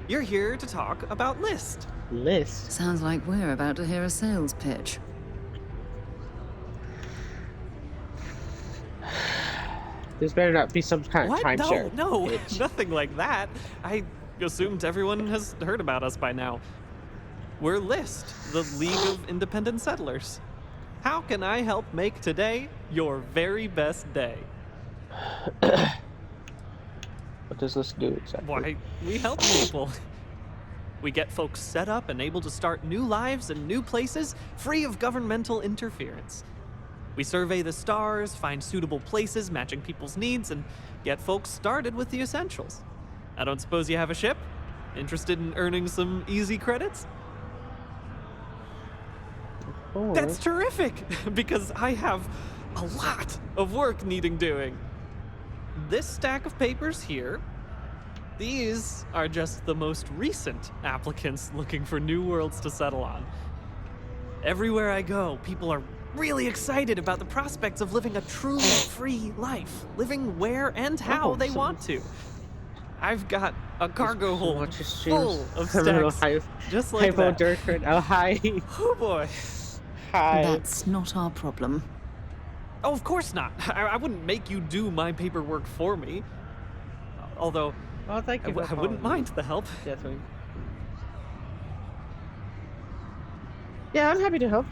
You're here to talk about List. List? Sounds like we're about to hear a sales pitch. There's better not be some kind of timeshare. No, nothing like that. I assumed everyone has heard about us by now. We're List, the League of Independent Settlers. How can I help make today your very best day? What does this do exactly? Why, we help people. We get folks set up and able to start new lives in new places, free of governmental interference. We survey the stars, find suitable places matching people's needs, and get folks started with the essentials. I don't suppose you have a ship? Interested in earning some easy credits? Oh. That's terrific, because I have a lot of work needing doing. This stack of papers here, these are just the most recent applicants looking for new worlds to settle on. Everywhere I go, people are really excited about the prospects of living a truly free life, living where and how they want to. I've got a cargo Just hold watch your full streams. of I'm a little stacks, just like hypo that. Dirkford. Oh, hi. Oh boy. Hi. That's not our problem. Oh, of course not. I wouldn't make you do my paperwork for me. Although, Well, thank you for I wouldn't calling. mind the help. Definitely. Yeah, I'm happy to help.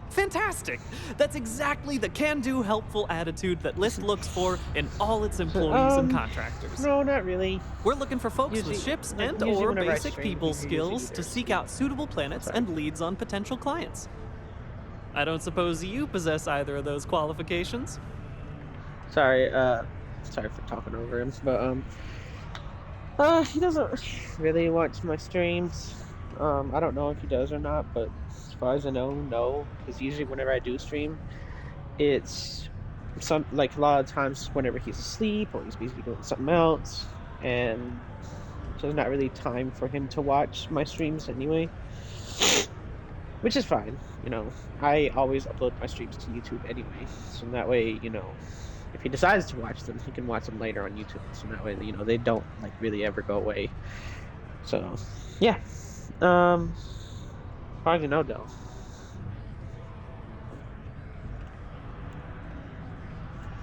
Fantastic! That's exactly the can-do, helpful attitude that List looks for in all its employees and contractors. No, not really. We're looking for folks Usually- with ships like, and usually or whenever I basic stream, people people usually skills do to theirs. seek out suitable planets and leads on potential clients. I don't suppose you possess either of those qualifications? Sorry for talking over him, but he doesn't really watch my streams. I don't know if he does or not, but as far as I know, no. Because usually whenever I do stream, it's a lot of times whenever he's asleep or he's busy doing something else, and so there's not really time for him to watch my streams anyway. Which is fine, I always upload my streams to YouTube anyway, so that way, if he decides to watch them, he can watch them later on YouTube. So that way, they don't really ever go away. So, yeah. Probably no though.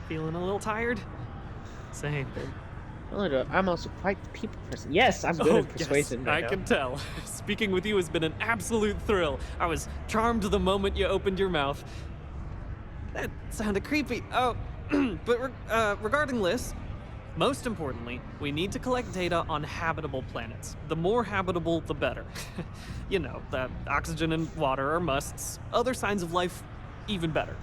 Feeling a little tired? Same. I'm also quite the people person. Yes, I'm good at persuasion. Yes, I can tell. Speaking with you has been an absolute thrill. I was charmed the moment you opened your mouth. That sounded creepy. Oh, but regarding lists, most importantly, we need to collect data on habitable planets. The more habitable, the better. The oxygen and water are musts. Other signs of life, even better.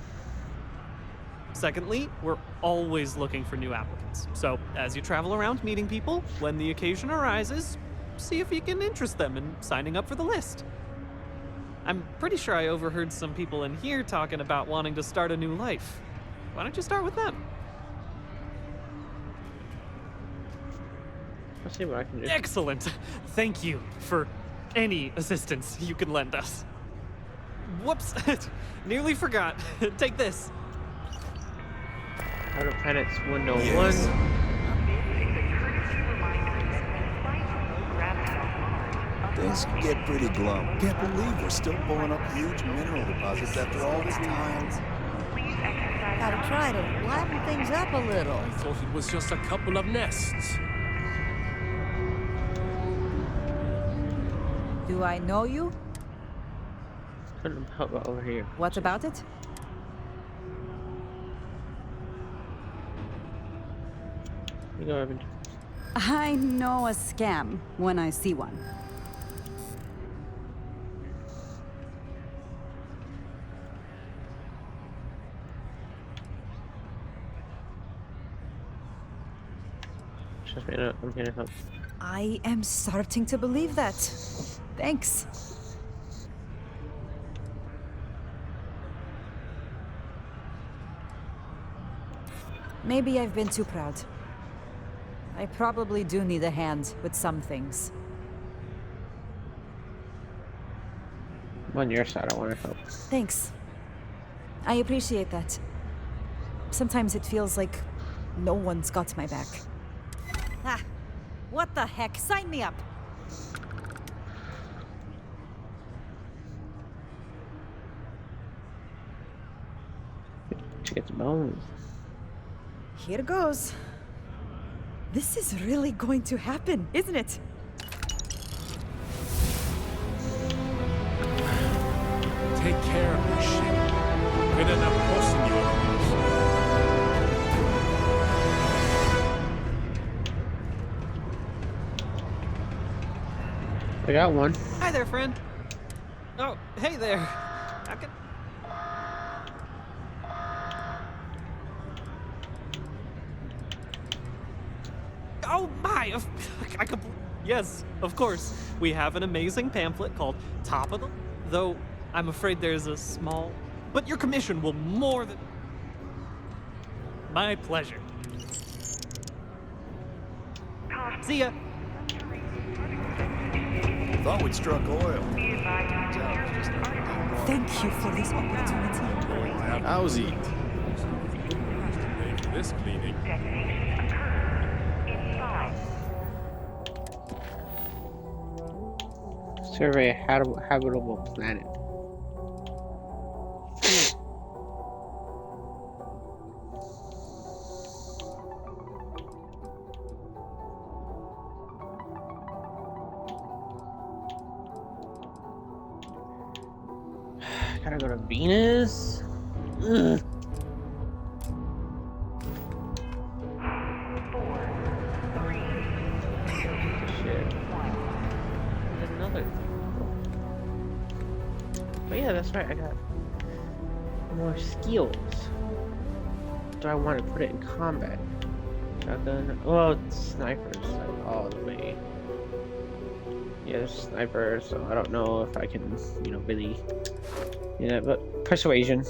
Secondly, we're always looking for new applicants. So, as you travel around meeting people, when the occasion arises, see if you can interest them in signing up for the list. I'm pretty sure I overheard some people in here talking about wanting to start a new life. Why don't you start with them? I'll see what I can do. Excellent! Thank you for any assistance you can lend us. Whoops! Nearly forgot. Take this. Outer Planets 101. Yes. Things can get pretty glum. Can't believe we're still pulling up huge mineral deposits after all this time. Gotta try to liven things up a little. I thought it was just a couple of nests. Do I know you? Couldn't help but over here. What about it? You go, Evan. I know a scam when I see one. Trust me, I'm here to help. I am starting to believe that. Thanks. Maybe I've been too proud. I probably do need a hand with some things. I'm on your side, I want to help. Thanks. I appreciate that. Sometimes it feels like no one's got my back. Ah, what the heck? Sign me up! She gets bones. Here goes. This is really going to happen, isn't it? Take care of your ship. Good enough posting you. I got one. Hi there, friend. Oh, hey there. How can... Oh my! Yes, of course. We have an amazing pamphlet called Top of the... Though, I'm afraid there's a small... But your commission will more than... My pleasure. See ya. Thought we'd struck oil. Thank you for this opportunity. How's he? This cleaning. Survey a habitable planet. Gotta go to Venus. Ugh. Shit. There's another thing. But yeah, that's right. I got more skills. Do I want to put it in combat? Shotgun. Oh, it's snipers like all the way. Yeah, there's snipers, so I don't know if I can, you know, really. Yeah, but persuasion.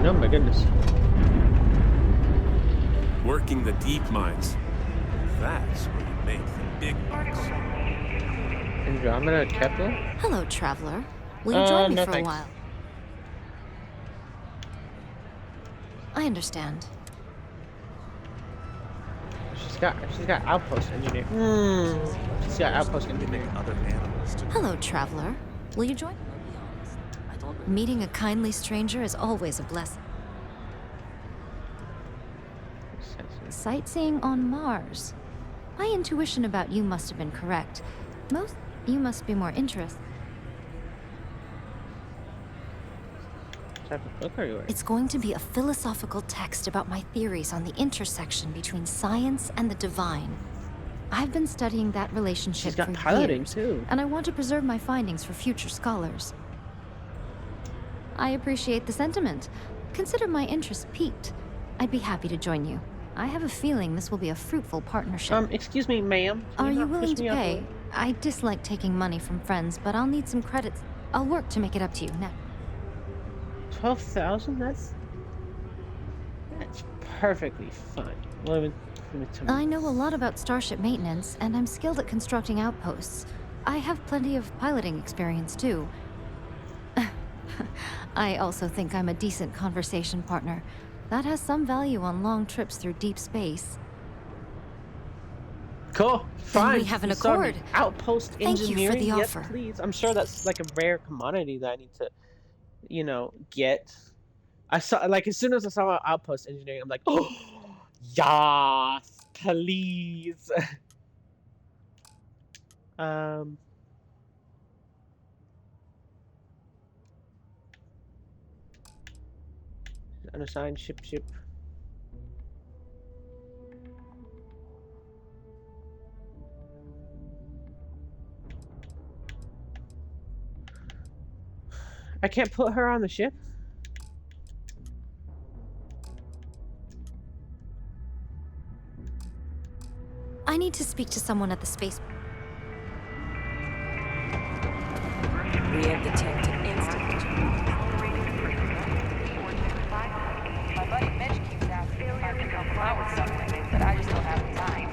Oh my goodness. Working the deep mines. That's where you make the big bucks. Andromeda Kepler? Hello, traveler. Will you join me no for thanks. a while? I understand. She's got outpost engineer. She's got outpost engineer. Other animals to Hello, traveler. Will you join? Meeting a kindly stranger is always a blessing. Sightseeing on Mars. My intuition about you must have been correct. You must be more interested. What type of book are you reading? It's going to be a philosophical text about my theories on the intersection between science and the divine. I've been studying that relationship She's got for piloting years, too. and I want to preserve my findings for future scholars. I appreciate the sentiment. Consider my interest piqued. I'd be happy to join you. I have a feeling this will be a fruitful partnership. Excuse me, ma'am. Are you willing to pay? I dislike taking money from friends, but I'll need some credits. I'll work to make it up to you now. 12,000? That's perfectly fine. I know a lot about starship maintenance, and I'm skilled at constructing outposts. I have plenty of piloting experience, too. I also think I'm a decent conversation partner. That has some value on long trips through deep space. Cool. Fine. Then we have an You saw me. accord. Outpost Thank you engineering. for the Yes, offer. please. I'm sure that's like a rare commodity that I need to, you know, get. I saw, like, as soon as I saw outpost engineering, I'm like, oh, yes, please. Unassigned ship. I can't put her on the ship? I need to speak to someone at the space. We have detected instant. My buddy Mitch keeps asking if I can help him out with something, but I just don't have the time.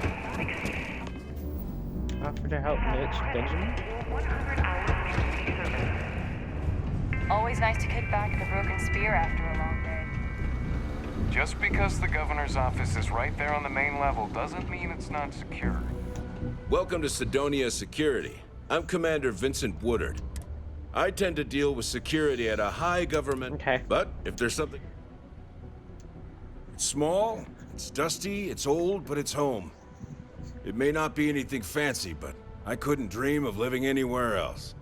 Offer to help Mitch Benjamin? Always nice to kick back at the Broken Spear after a long day. Just because the governor's office is right there on the main level doesn't mean it's not secure. Welcome to Sidonia Security. I'm Commander Vincent Woodard. I tend to deal with security at a high government... Okay. But if there's something... It's small, it's dusty, it's old, but it's home. It may not be anything fancy, but I couldn't dream of living anywhere else.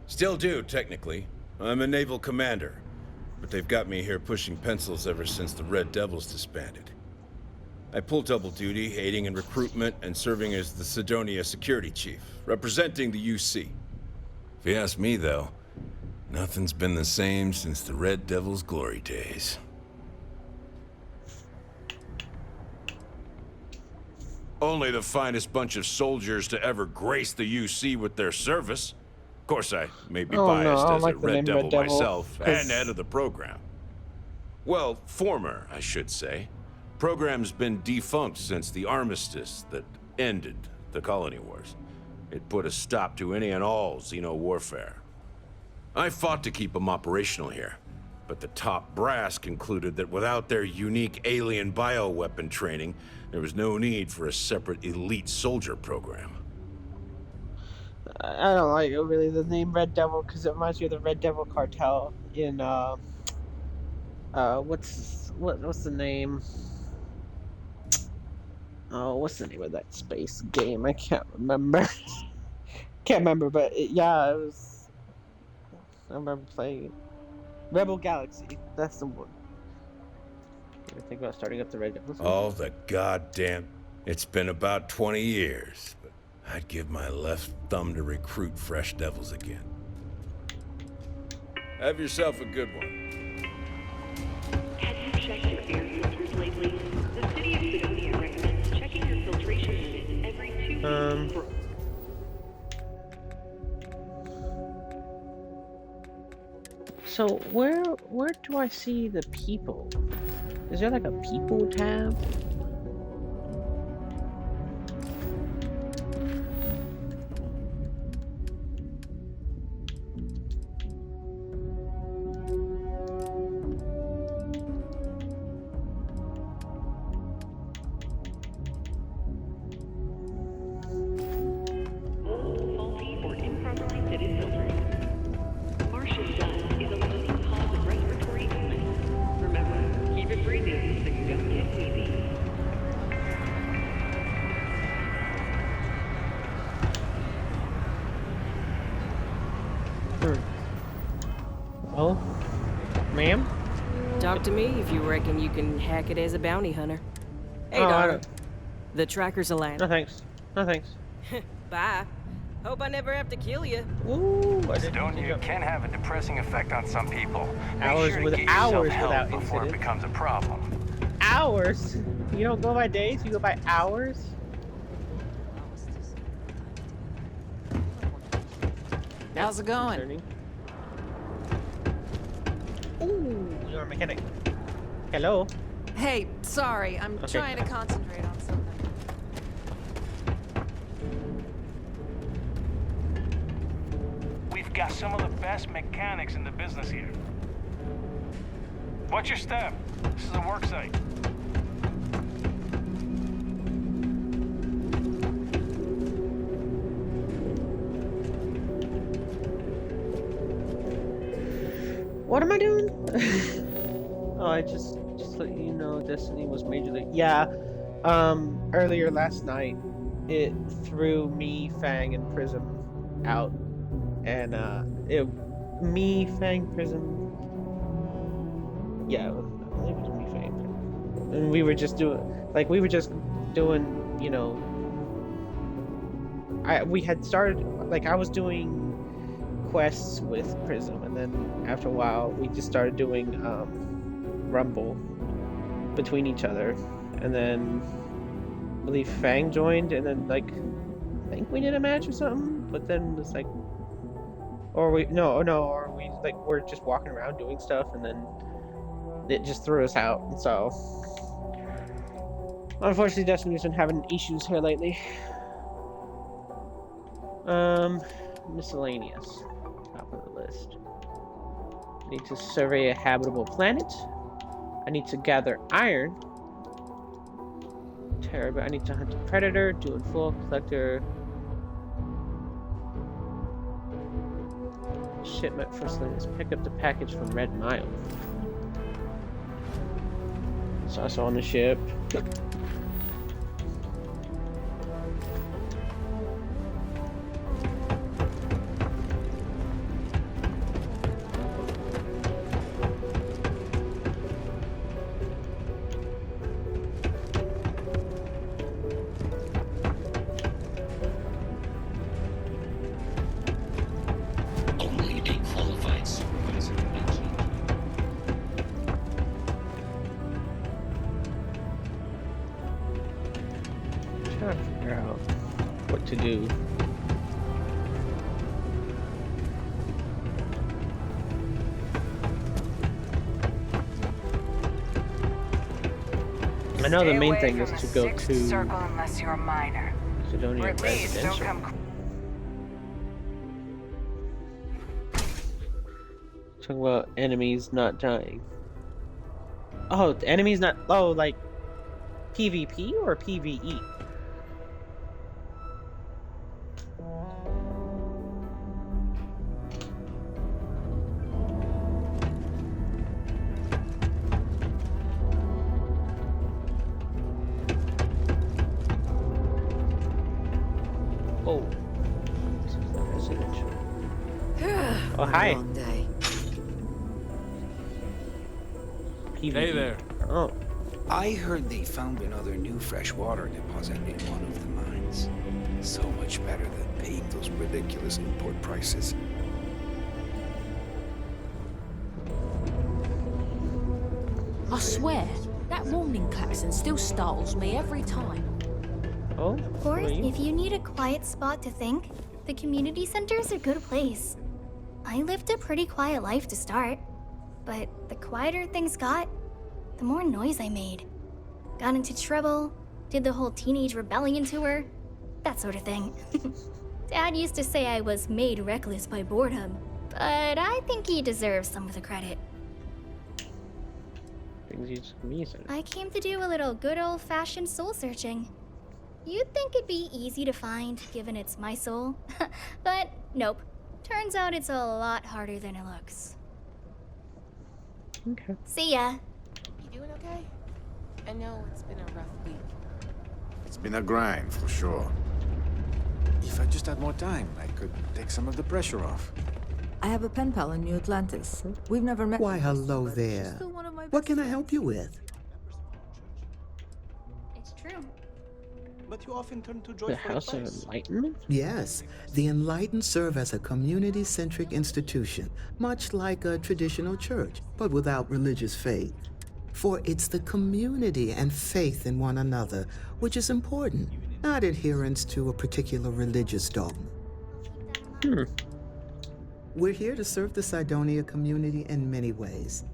Still do, technically. I'm a naval commander. But they've got me here pushing pencils ever since the Red Devils disbanded. I pull double duty, aiding in recruitment and serving as the Sidonia Security Chief, representing the UC. If you ask me, though, nothing's been the same since the Red Devils' glory days. Only the finest bunch of soldiers to ever grace the UC with their service. Of course, I may be Oh, no, biased I don't as like a the Red name Devil Red Devil, myself 'cause- and head of the program. Well, former, I should say. Program's been defunct since the armistice that ended the colony wars. It put a stop to any and all Xeno warfare. I fought to keep them operational here, but the top brass concluded that without their unique alien bioweapon training, there was no need for a separate elite soldier program. I don't like really the name Red Devil because it reminds me of the Red Devil cartel in what's the name? Oh, what's the name of that space game? I can't remember. Can't remember, but yeah, it was. I remember playing it. Rebel Galaxy. That's the one. I think about starting up the Red Devil. All the goddamn... It's been about 20 years, but I'd give my left thumb to recruit fresh devils again. Have yourself a good one. Have you checked your air filters lately? The city of Sidonia recommends checking your filtration unit every 2 weeks. So where do I see the people? Is there like a people tab? Faulty or improperly fitted filters. Martian dust is a leading cause of respiratory illness. Remember, keep it breathing so you don't get wheezy. Oh, ma'am? Talk to me if you reckon you can hack it as a bounty hunter. Hey, Oh, I darling. don't- The tracker's a land. No thanks. No thanks. Bye. Hope I never have to kill you. Ooh, Sidonia can have a depressing effect on some people. Make Hours sure to with- get yourself hours help without before it incident. becomes a problem. Hours? You don't go by days, you go by hours? How's it going? Ooh, you're a mechanic. Hello? Hey, sorry, I'm Okay. trying to concentrate on something. We've got some of the best mechanics in the business here. What's your step? This is a work site. What am I doing? Oh, I just let you know Destiny was majorly. Yeah. Earlier last night, it threw me, Fang, and Prism out, and me, Fang, Prism. Yeah, it was me, Fang, and we were just doing you know. We had started I was doing quests with Prism, and then after a while we just started doing Rumble between each other, and then I believe Fang joined, and then I think we did a match or something, but then it's or we we're just walking around doing stuff, and then it just threw us out, and so unfortunately Destiny's been having issues here lately. Miscellaneous. Top of the list. I need to survey a habitable planet. I need to gather iron. Terrible. I need to hunt a predator, do it full, collector. Shipment for Salinas. Pick up the package from Red Mile. It's also on the ship. Only a qualified supervisor may keep. Trying to figure out what to do. I know the main thing Stay is away to from go the Sixth to Circle unless you're a minor. Or Sidonia at least don't Residential. come. Talking about enemies not dying. Oh, the enemies not. Oh, like PvP or PvE? Oh, this is the residential. Oh, hi. Long day. PvE. Hey there. Oh. I heard they found another new freshwater deposit in one of the mines. So much better than paying those ridiculous import prices. I swear, that warning klaxon still startles me every time. Oh? Of course, if you need a quiet spot to think, the community center's a good place. I lived a pretty quiet life to start, but the quieter things got, the more noise I made. Got into trouble, did the whole teenage rebellion tour, that sort of thing. Dad used to say I was made reckless by boredom, but I think he deserves some of the credit. Things you just me, sir. I came to do a little good old-fashioned soul searching. You'd think it'd be easy to find, given it's my soul. But nope. Turns out it's a lot harder than it looks. Okay. See ya. You doing okay? I know it's been a rough week. It's been a grind, for sure. If I just had more time, I could take some of the pressure off. I have a pen pal in New Atlantis. We've never met. Why, hello there. What can I help you with? It's true. But you often turn to joy The for House of advice. Enlightenment? Yes, the Enlightened serve as a community-centric institution, much like a traditional church, but without religious faith. For it's the community and faith in one another which is important, not adherence to a particular religious dogma. We're here to serve the Sidonia community in many ways.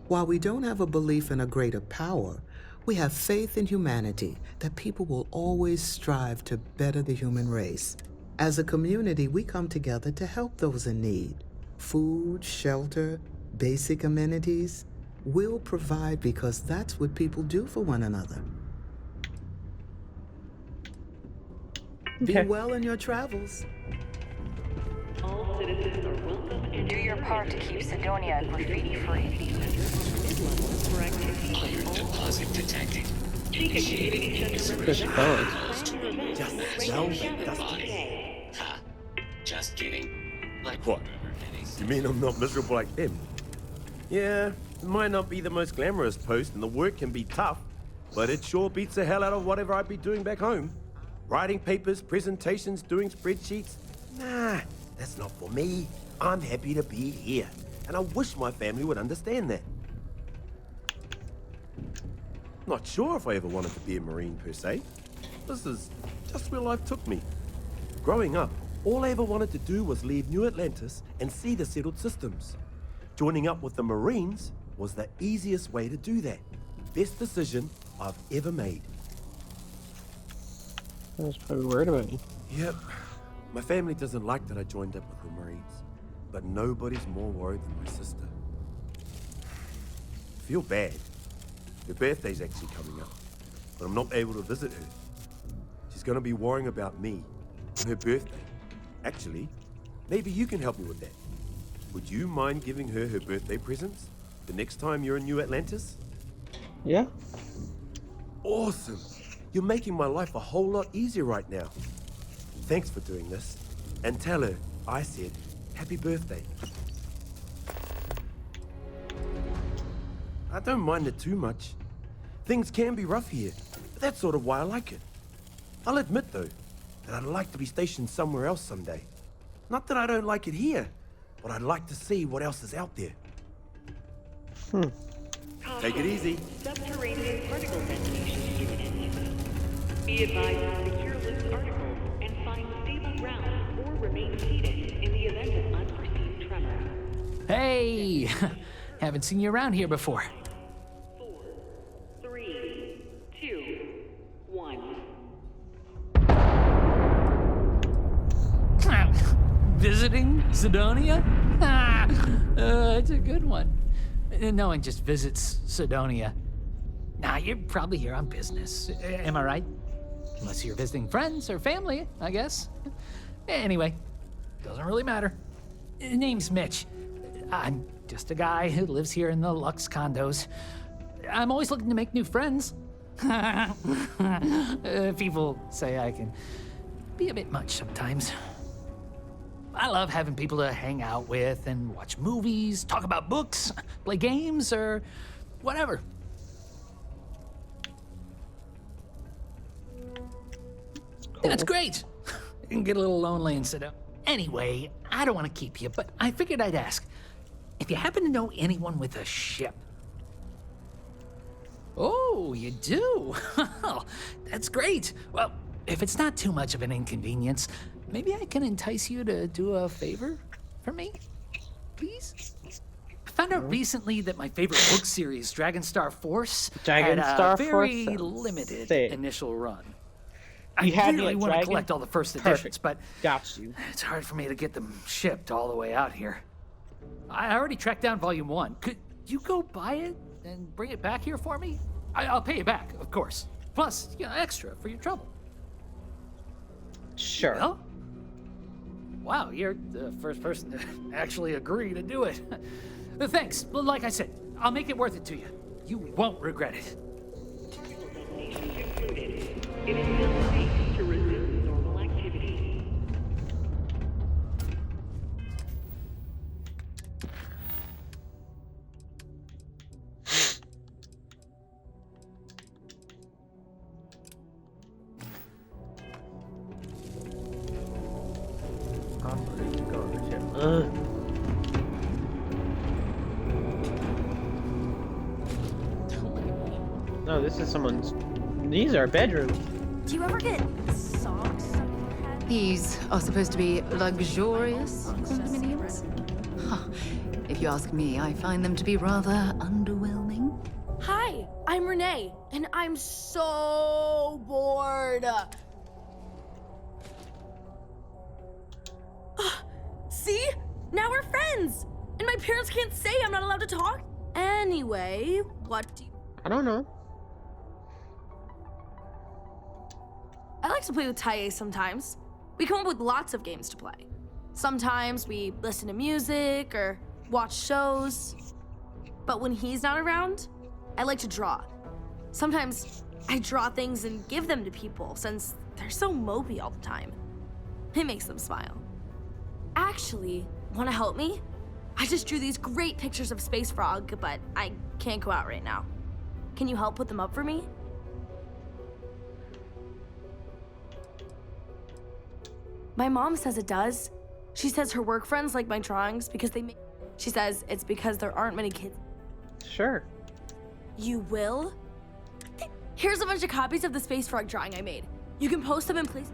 While we don't have a belief in a greater power, we have faith in humanity that people will always strive to better the human race. As a community, we come together to help those in need. Food, shelter, basic amenities. We'll provide because that's what people do for one another. Be well in your travels. All citizens are welcome and Do your part to keep Sidonia graffiti-free. Iron deposit detected. Chris Collins. Ha. Just kidding. Like What? You mean I'm not miserable like them? Yeah, it might not be the most glamorous post and the work can be tough, but it sure beats the hell out of whatever I'd be doing back home. Writing papers, presentations, doing spreadsheets. Nah, that's not for me. I'm happy to be here, and I wish my family would understand that. Not sure if I ever wanted to be a Marine per se. This is just where life took me. Growing up, all I ever wanted to do was leave New Atlantis and see the settled systems. Joining up with the Marines was the easiest way to do that. Best decision I've ever made. I was probably worried about you. Yep. My family doesn't like that I joined up with the Marines, but nobody's more worried than my sister. I feel bad. Her birthday's actually coming up, but I'm not able to visit her. She's gonna be worrying about me on her birthday. Actually, maybe you can help me with that. Would you mind giving her her birthday presents the next time you're in New Atlantis? Yeah. Awesome. You're making my life a whole lot easier right now. Thanks for doing this. And tell her I said happy birthday. I don't mind it too much. Things can be rough here, but that's sort of why I like it. I'll admit, though, that I'd like to be stationed somewhere else someday. Not that I don't like it here, but I'd like to see what else is out there. Take it easy. Subterranean particle detonation imminent. Be advised to secure loose articles and find stable ground or remain seated in the event of unforeseen tremor. Hey! Haven't seen you around here before. 4, 3, Visiting Sidonia? It's a good one. No one just visits Sidonia. Nah, you're probably here on business. Am I right? Unless you're visiting friends or family, I guess. Anyway, doesn't really matter. Name's Mitch. I'm just a guy who lives here in the Lux condos. I'm always looking to make new friends. People say I can be a bit much sometimes. I love having people to hang out with and watch movies, talk about books, play games, or whatever. Cool. That's great. You can get a little lonely and sit down. Anyway, I don't want to keep you, but I figured I'd ask. If you happen to know anyone with a ship. Oh, you do? That's great. Well, if it's not too much of an inconvenience, maybe I can entice you to do a favor for me? Please? I found out recently that my favorite book series, Dragonstar Force, had a very limited initial run. I really want to collect all the first editions, but got you. It's hard for me to get them shipped all the way out here. I already tracked down Volume 1. Could you go buy it and bring it back here for me? I'll pay you back, of course. Plus, extra for your trouble. Sure. Well, wow, you're the first person to actually agree to do it. Thanks. Like I said, I'll make it worth it to you. You won't regret it. It is now safe to resume normal activity. No, this is someone's. These are bedrooms. Do you ever get socks stuck in your head? These are supposed to be luxurious condominiums? Huh. If you ask me, I find them to be rather underwhelming. Hi, I'm Renee, and I'm so bored. See? Now we're friends! And my parents can't say I'm not allowed to talk? Anyway, what do you... I don't know. I like to play with Taye sometimes. We come up with lots of games to play. Sometimes we listen to music or watch shows. But when he's not around, I like to draw. Sometimes I draw things and give them to people since they're so mopey all the time. It makes them smile. Actually, want to help me? I just drew these great pictures of Space Frog, but I can't go out right now. Can you help put them up for me? My mom says it does. She says her work friends like my drawings because they make... She says it's because there aren't many kids. Sure. You will? Here's a bunch of copies of the Space Frog drawing I made. You can post them in places.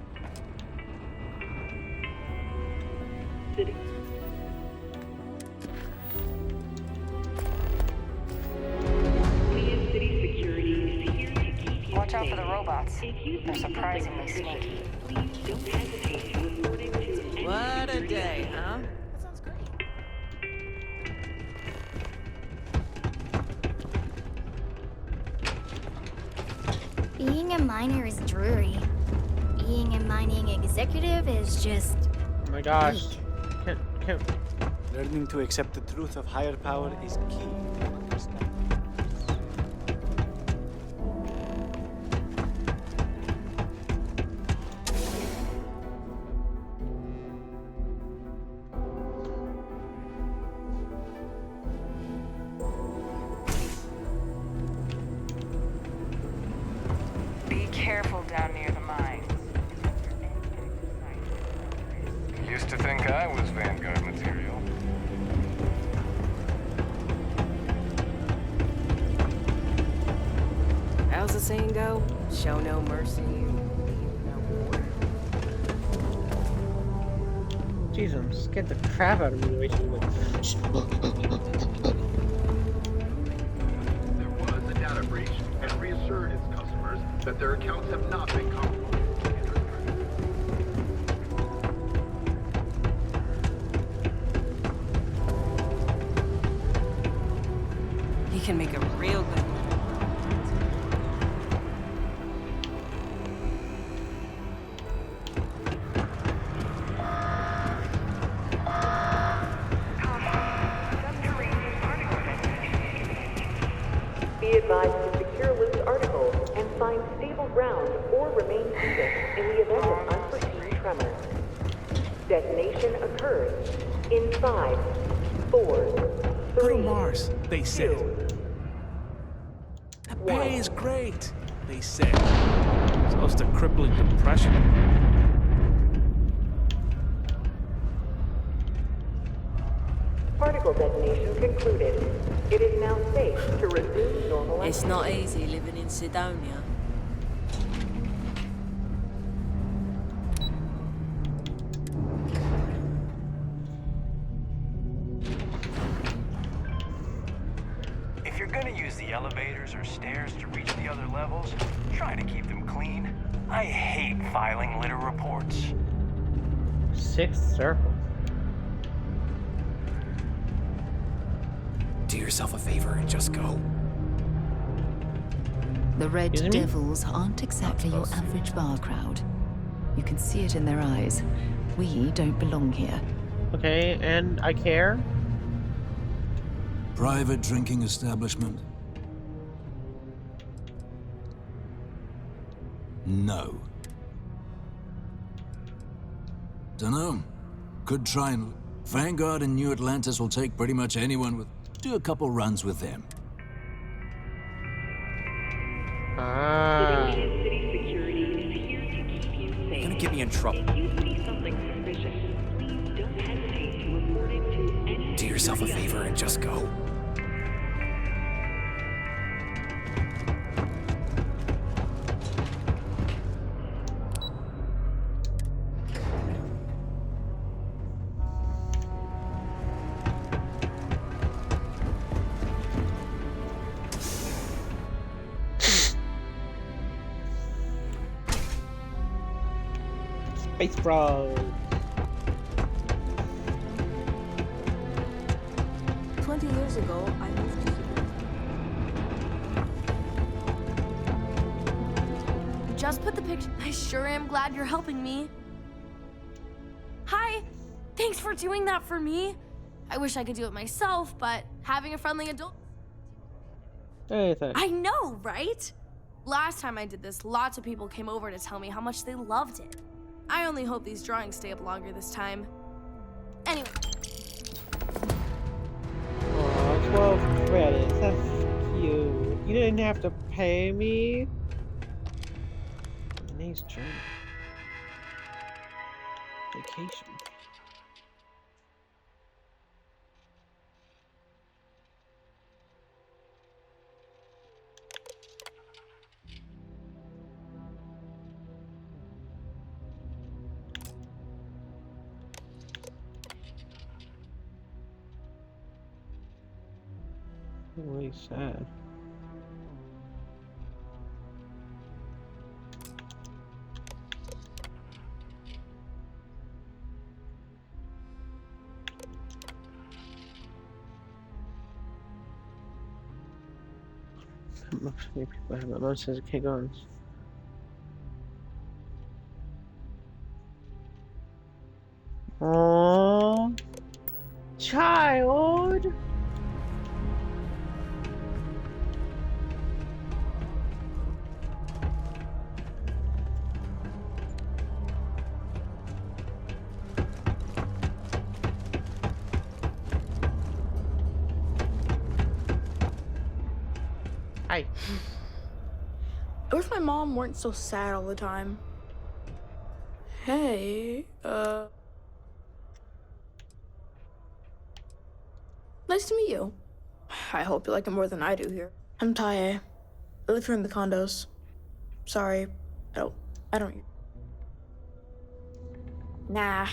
Watch out for the robots. They're surprisingly sneaky. What a day, huh? That sounds great. Being a miner is dreary. Being a mining executive is just... Oh my gosh. Can't. Learning to accept the truth of higher power is key to understanding. Be careful down near the mines. Used to think I was Vanguard material. How's the saying go? Show no mercy. Jeez, I'm scared the crap out of me the way she went. There was a data breach and reassured its customers that their accounts have not been compromised. can make a real good one. Be advised to secure loose articles and find stable ground or remain seated in the event of unforeseen tremors. Detonation occurs in 5, 4, 3, Go to Mars, they said. 2, The pay is great, they said. Close to crippling depression. Particle detonation concluded. It is now safe to resume normal It's not easy living in Sidonia. If you're gonna use the elevators or stairs to reach the other levels, try to keep them clean. I hate filing litter reports. Sixth circle. Do yourself a favor and just go. The Red Excuse me? Devils aren't exactly your average bar crowd. You can see it in their eyes. We don't belong here. Okay, and I care. Private drinking establishment? No. Dunno. Could try and... Vanguard and New Atlantis will take pretty much anyone with... Do a couple runs with them. Ah. City security is here to keep you safe. Gonna get me in trouble. If you see something suspicious, please don't hesitate to report it to any. Do yourself a favor and just go. Space Bros. 20 years ago, I moved to here. Just put the picture. I sure am glad you're helping me. Hi. Thanks for doing that for me. I wish I could do it myself, but having a friendly adult. Anything. I know, right? Last time I did this, lots of people came over to tell me how much they loved it. I only hope these drawings stay up longer this time. Anyway. Aw, 12 credits. That's cute. You didn't have to pay me. Nice journey. Vacation. Really sad. Most many people have it. Mom says it can't go on. Aww. Child. Hi. I wish my mom weren't so sad all the time. Hey, nice to meet you. I hope you like it more than I do here. I'm Taye. I live here in the condos. Sorry, I don't. Nah,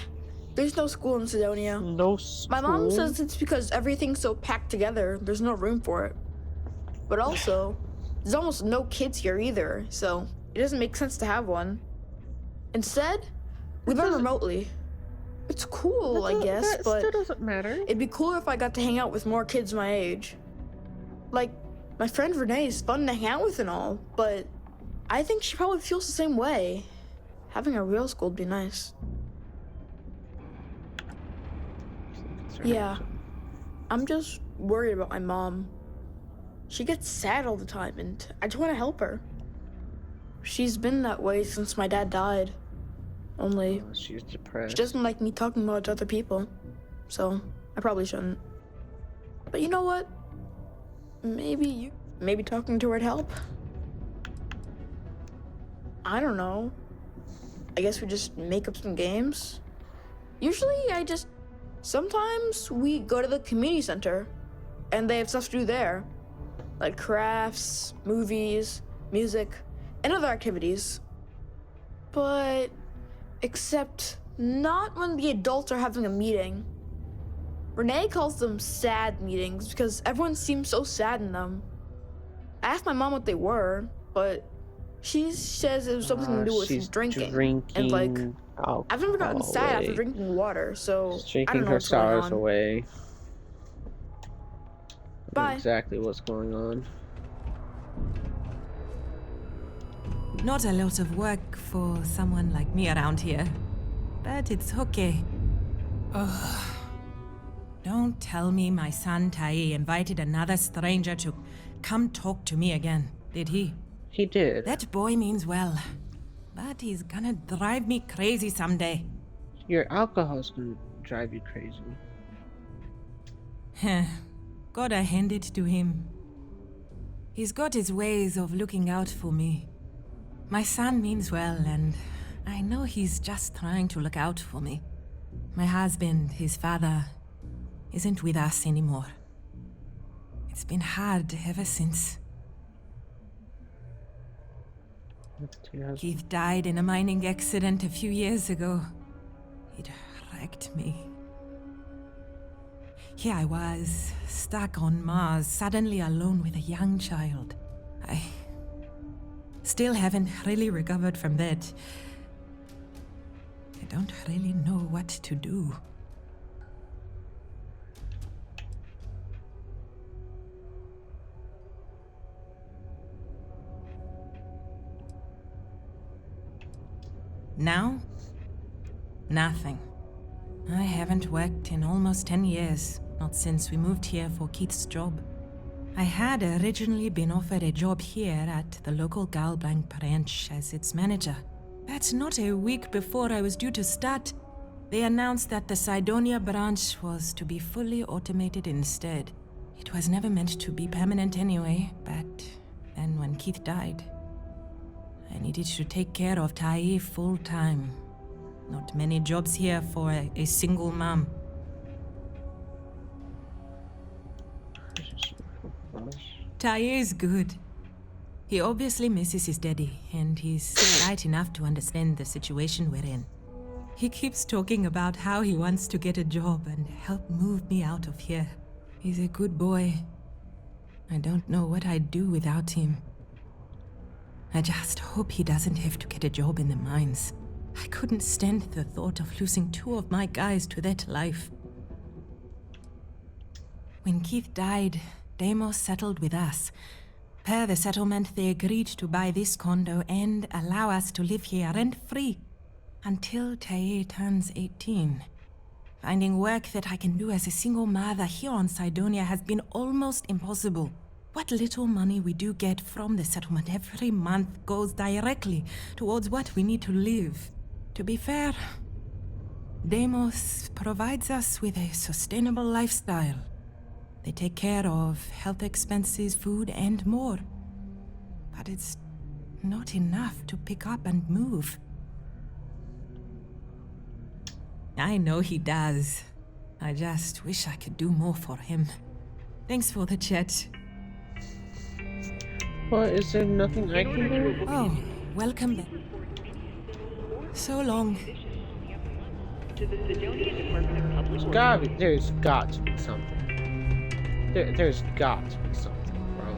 there's no school in Sidonia. No school? My mom says it's because everything's so packed together, there's no room for it. But also, there's almost no kids here either, so it doesn't make sense to have one. Instead, we learn remotely. It's cool, I guess, that but still doesn't matter. it'd be cooler if I got to hang out with more kids my age. Like My friend Renee is fun to hang out with and all, but I think she probably feels the same way. Having a real school would be nice. Yeah, I'm just worried about my mom. She gets sad all the time, and I just want to help her. She's been that way since my dad died. Only, she's depressed. She doesn't like me talking about it to other people, so I probably shouldn't. But you know what? Maybe talking to her would help. I don't know. I guess we just make up some games. Usually sometimes we go to the community center and they have stuff to do there. Like crafts, movies, music, and other activities. But except not when the adults are having a meeting. Renee calls them sad meetings because everyone seems so sad in them. I asked my mom what they were, but she says it was something to do with drinking. And like, I've never gotten sad after drinking water, so she's I don't drinking know her what's going sorrows on. away. I know Bye. exactly what's going on. Not a lot of work for someone like me around here, but it's okay. Ugh. Don't tell me my son Tai invited another stranger to come talk to me again, did he? He did. That boy means well, but he's gonna drive me crazy someday. Your alcohol's gonna drive you crazy. Heh. Gotta hand it to him. He's got his ways of looking out for me. My son means well, and I know he's just trying to look out for me. My husband, his father, isn't with us anymore. It's been hard ever since. Keith died in a mining accident a few years ago. It wrecked me. Here I was, stuck on Mars, suddenly alone with a young child. I still haven't really recovered from that. I don't really know what to do. Now? Nothing. I haven't worked in almost 10 years, not since we moved here for Keith's job. I had originally been offered a job here at the local Galblanc branch as its manager. But not a week before I was due to start, they announced that the Cydonia branch was to be fully automated instead. It was never meant to be permanent anyway, but then when Keith died, I needed to take care of Tai full time. Not many jobs here for a single mom. Tai is good. He obviously misses his daddy, and he's bright enough to understand the situation we're in. He keeps talking about how he wants to get a job and help move me out of here. He's a good boy. I don't know what I'd do without him. I just hope he doesn't have to get a job in the mines. I couldn't stand the thought of losing 2 of my guys to that life. When Keith died, Deimos settled with us. Per the settlement, they agreed to buy this condo and allow us to live here rent-free until Tai turns 18. Finding work that I can do as a single mother here on Cydonia has been almost impossible. What little money we do get from the settlement every month goes directly towards what we need to live. To be fair, Deimos provides us with a sustainable lifestyle. They take care of health expenses, food, and more. But it's not enough to pick up and move. I know he does. I just wish I could do more for him. Thanks for the chat. Well, is there nothing I can do? Oh, welcome back. So long. There's got to be something. There's got to be something, bro.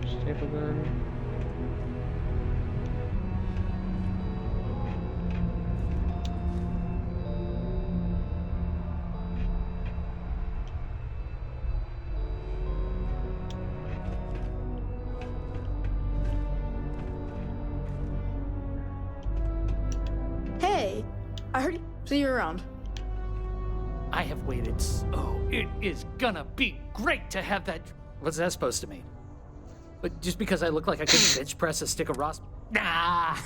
Staple gun. Alrighty, see you around. I have waited it is gonna be great to have that. What's that supposed to mean? But just because I look like I couldn't bench press a stick of Ross? Nah,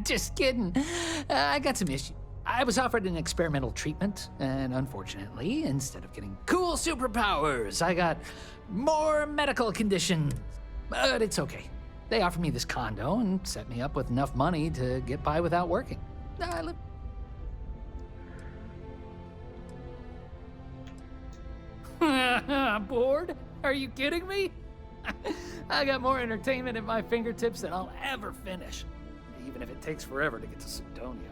just kidding. I got some issues. I was offered an experimental treatment, and unfortunately, instead of getting cool superpowers, I got more medical conditions. But it's okay. They offered me this condo and set me up with enough money to get by without working. I live. Bored? Are you kidding me? I got more entertainment at my fingertips than I'll ever finish, even if it takes forever to get to Sidonia.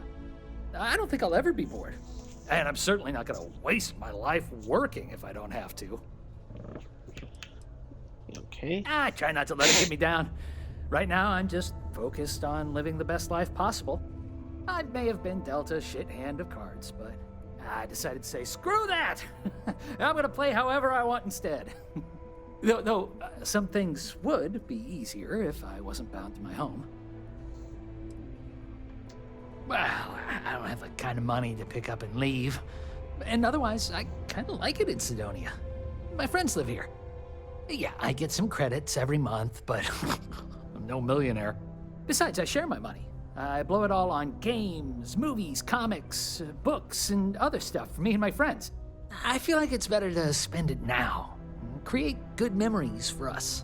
I don't think I'll ever be bored, and I'm certainly not going to waste my life working if I don't have to. Okay. I try not to let it get me down. Right now, I'm just focused on living the best life possible. I may have been dealt a shit hand of cards, but I decided to say, screw that! I'm going to play however I want instead. Though some things would be easier if I wasn't bound to my home. Well, I don't have the kind of money to pick up and leave. And otherwise, I kind of like it in Sidonia. My friends live here. Yeah, I get some credits every month, but I'm no millionaire. Besides, I share my money. I blow it all on games, movies, comics, books, and other stuff for me and my friends. I feel like it's better to spend it now. Create good memories for us.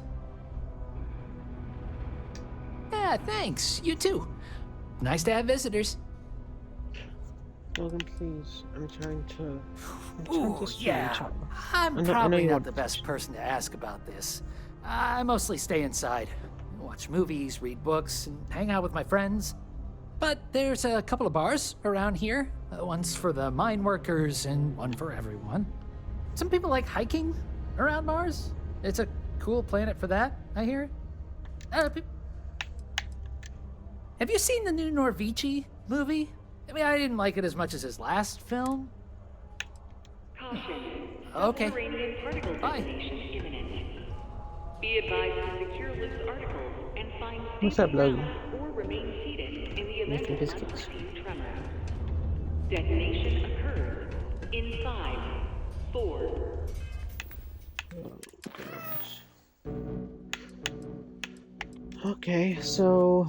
Yeah, thanks. You too. Nice to have visitors. Logan, please. I'm trying to yeah. I'm probably not the best person to ask about this. I mostly stay inside, watch movies, read books, and hang out with my friends. But there's a couple of bars around here. One's for the mine workers and one for everyone. Some people like hiking around Mars. It's a cool planet for that, I hear. Have you seen the new Norvici movie? I mean, I didn't like it as much as his last film. Caution. Okay. Subterranean particle Bye. detonation imminent. Be advised to secure loose articles and find What's up, stable Logan? ground or remain seated in the event Making of biscuits. unforeseen tremor. Detonation occurs in 5, 4. Okay, so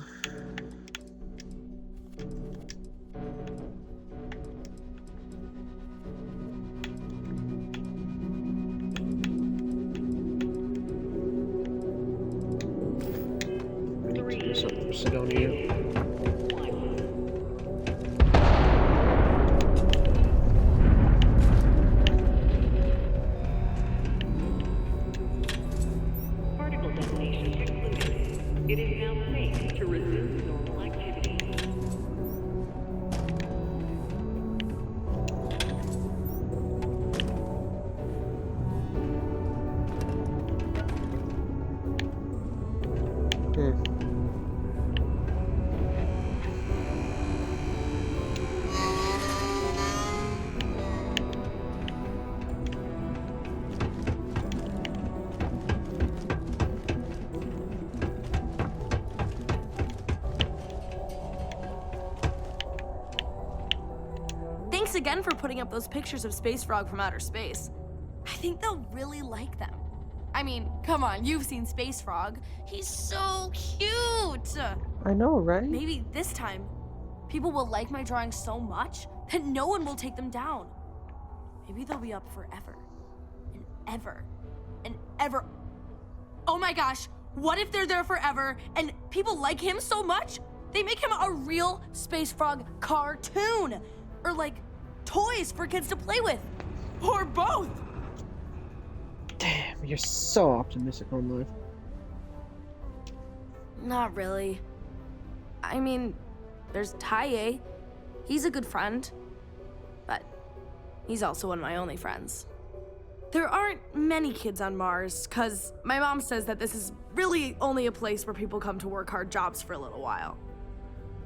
I need to do something from Sidonia. Particle detonation concluded. It is now safe to resume normal activity. Thanks again for putting up those pictures of Space Frog from outer space. I think they'll really like them. I mean, come on, you've seen Space Frog. He's so cute! I know, right? Maybe this time, people will like my drawings so much that no one will take them down. Maybe they'll be up forever. And ever. And ever. Oh my gosh, what if they're there forever and people like him so much, they make him a real Space Frog cartoon? Or like, toys for kids to play with. Or both. Damn, you're so optimistic online. Not really. I mean, there's Taye. He's a good friend. But he's also one of my only friends. There aren't many kids on Mars, because my mom says that this is really only a place where people come to work hard jobs for a little while.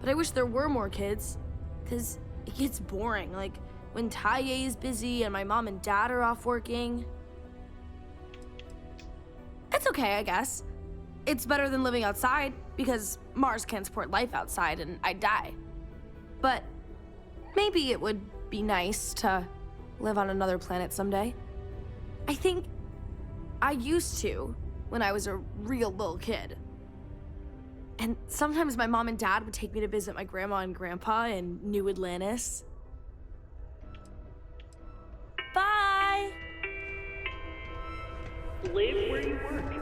But I wish there were more kids, because it gets boring, like when Taye is busy and my mom and dad are off working. It's okay, I guess. It's better than living outside, because Mars can't support life outside and I'd die. But maybe it would be nice to live on another planet someday. I think I used to when I was a real little kid. And sometimes my mom and dad would take me to visit my grandma and grandpa in New Atlantis. Bye! Live where you work.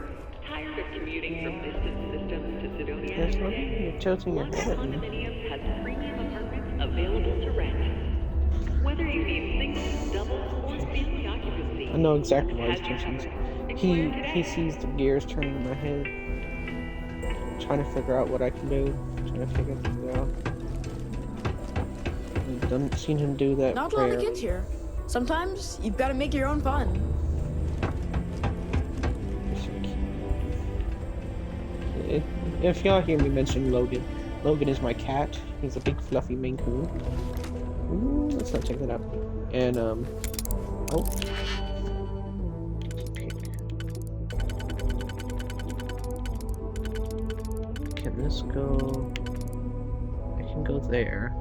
Tired of commuting from distant systems to Sidonia There's every one. day? You're tilting your One head at me. condominium has premium apartments available to rent. Whether you need single, double, or family occupancy. I know exactly why he's tilting. He sees the gears turning in my head. Trying to figure out what I can do. Trying to figure things out. I've done seen him do that. Not a lot of kids here. Sometimes you've got to make your own fun. If y'all hear me mention Logan, Logan is my cat. He's a big fluffy Maine Coon. Ooh, let's not check that out. And oh. Can this go? I can go there.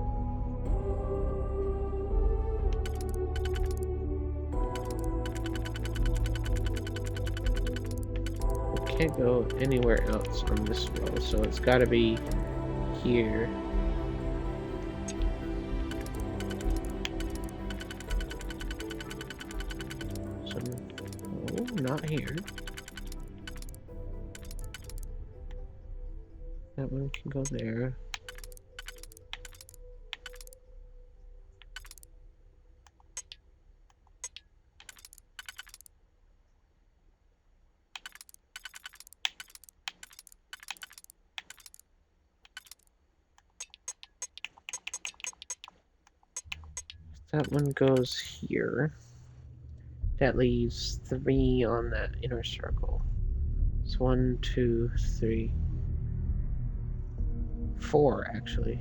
I can't go anywhere else on this row, so it's gotta be here. So, no, not here. That one can go there. That one goes here. That leaves 3 on that inner circle. It's 1, 2, 3, 4 actually.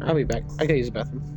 I'll be back. I gotta use the bathroom.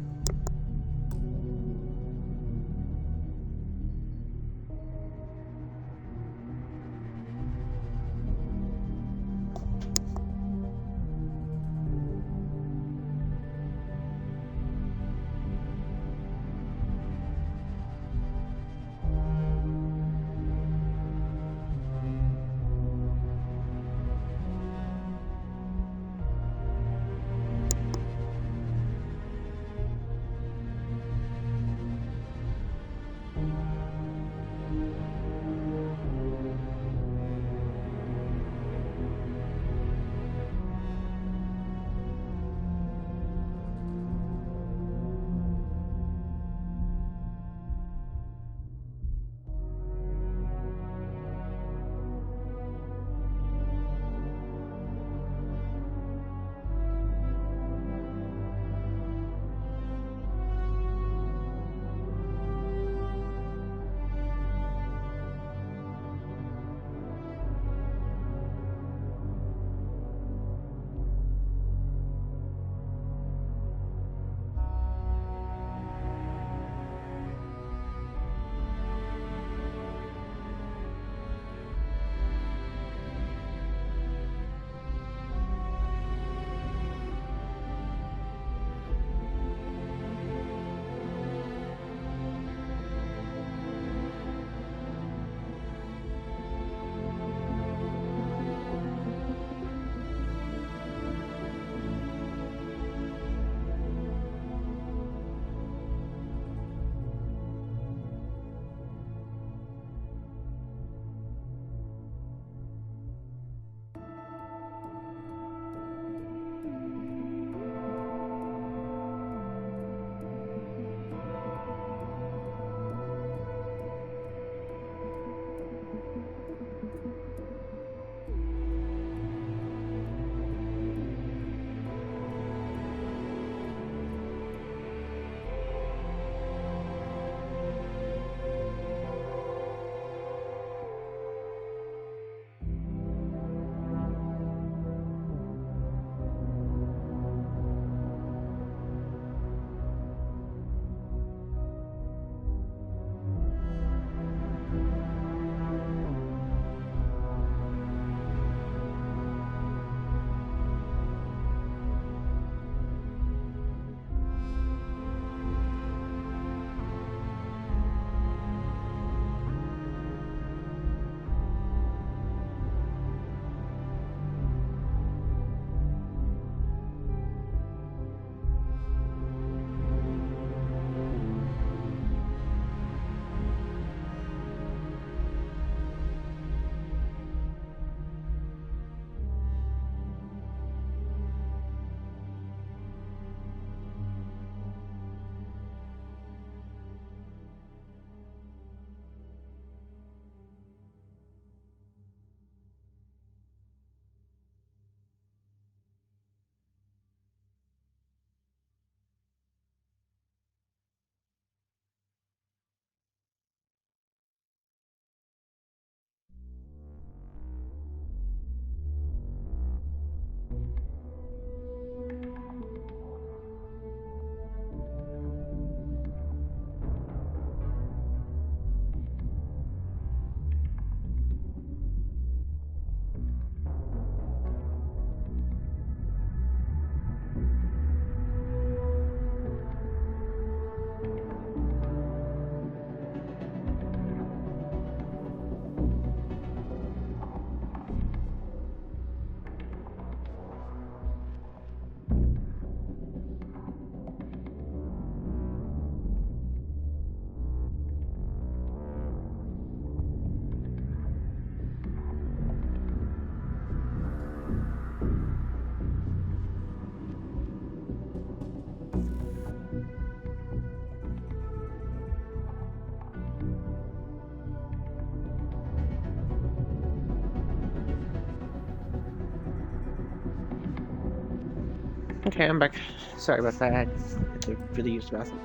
Okay, I'm back. Sorry about that. I had to really use the bathroom.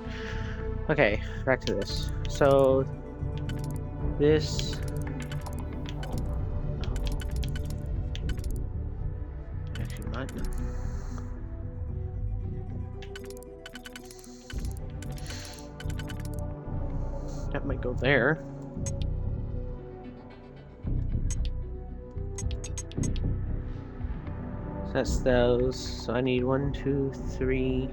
Okay, back to this. So, this... Actually, might not. That might go there. So that's those. So I need 1, 2, 3,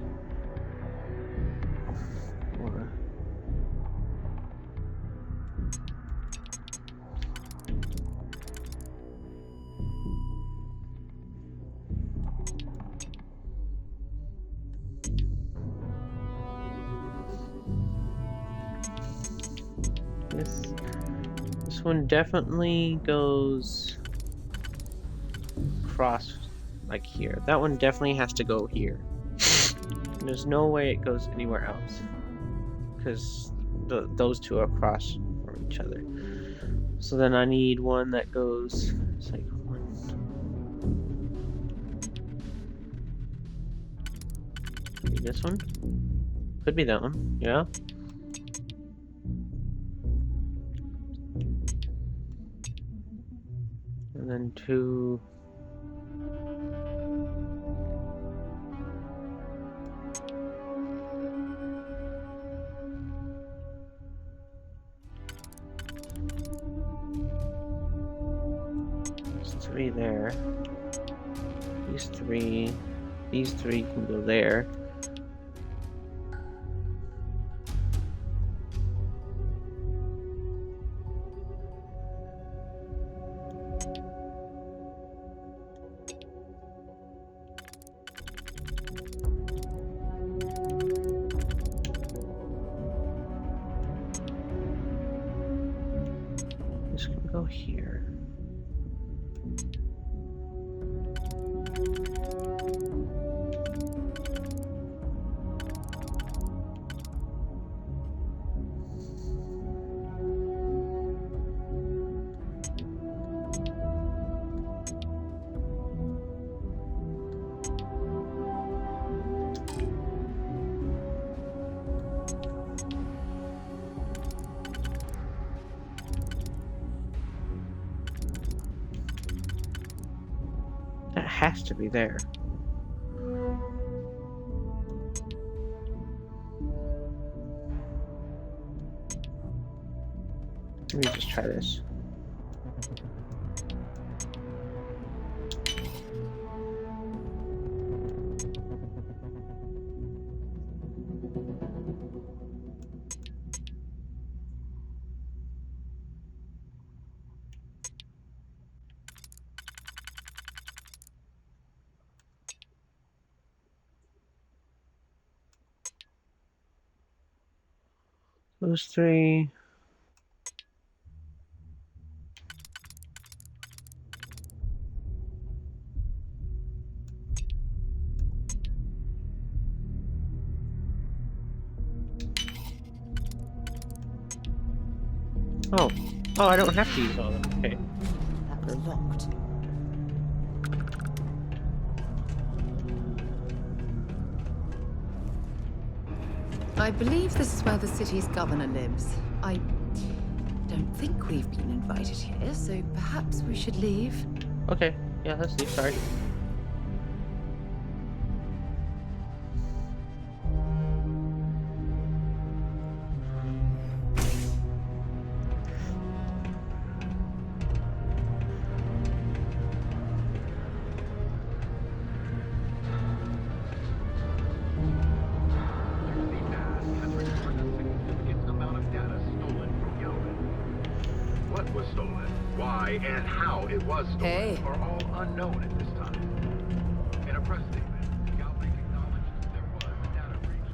4. This one definitely goes across like here. That one definitely has to go here. There's no way it goes anywhere else because those two are across from each other. So then I need one that goes. It's like one. Maybe this one. Could be that one. Yeah. And then 2. There's 3 there. These 3 can go there. This can go here. That has to be there. Let me just try this. Those 3. Oh. Oh, I don't have to use all of them. Okay. That's locked. I believe this is where the city's governor lives. I don't think we've been invited here, so perhaps we should leave. Okay. Yeah, let's leave. Sorry. What was stolen, why, and how it was stolen are all unknown at this time. In a press statement, Galbank acknowledged there was a data breach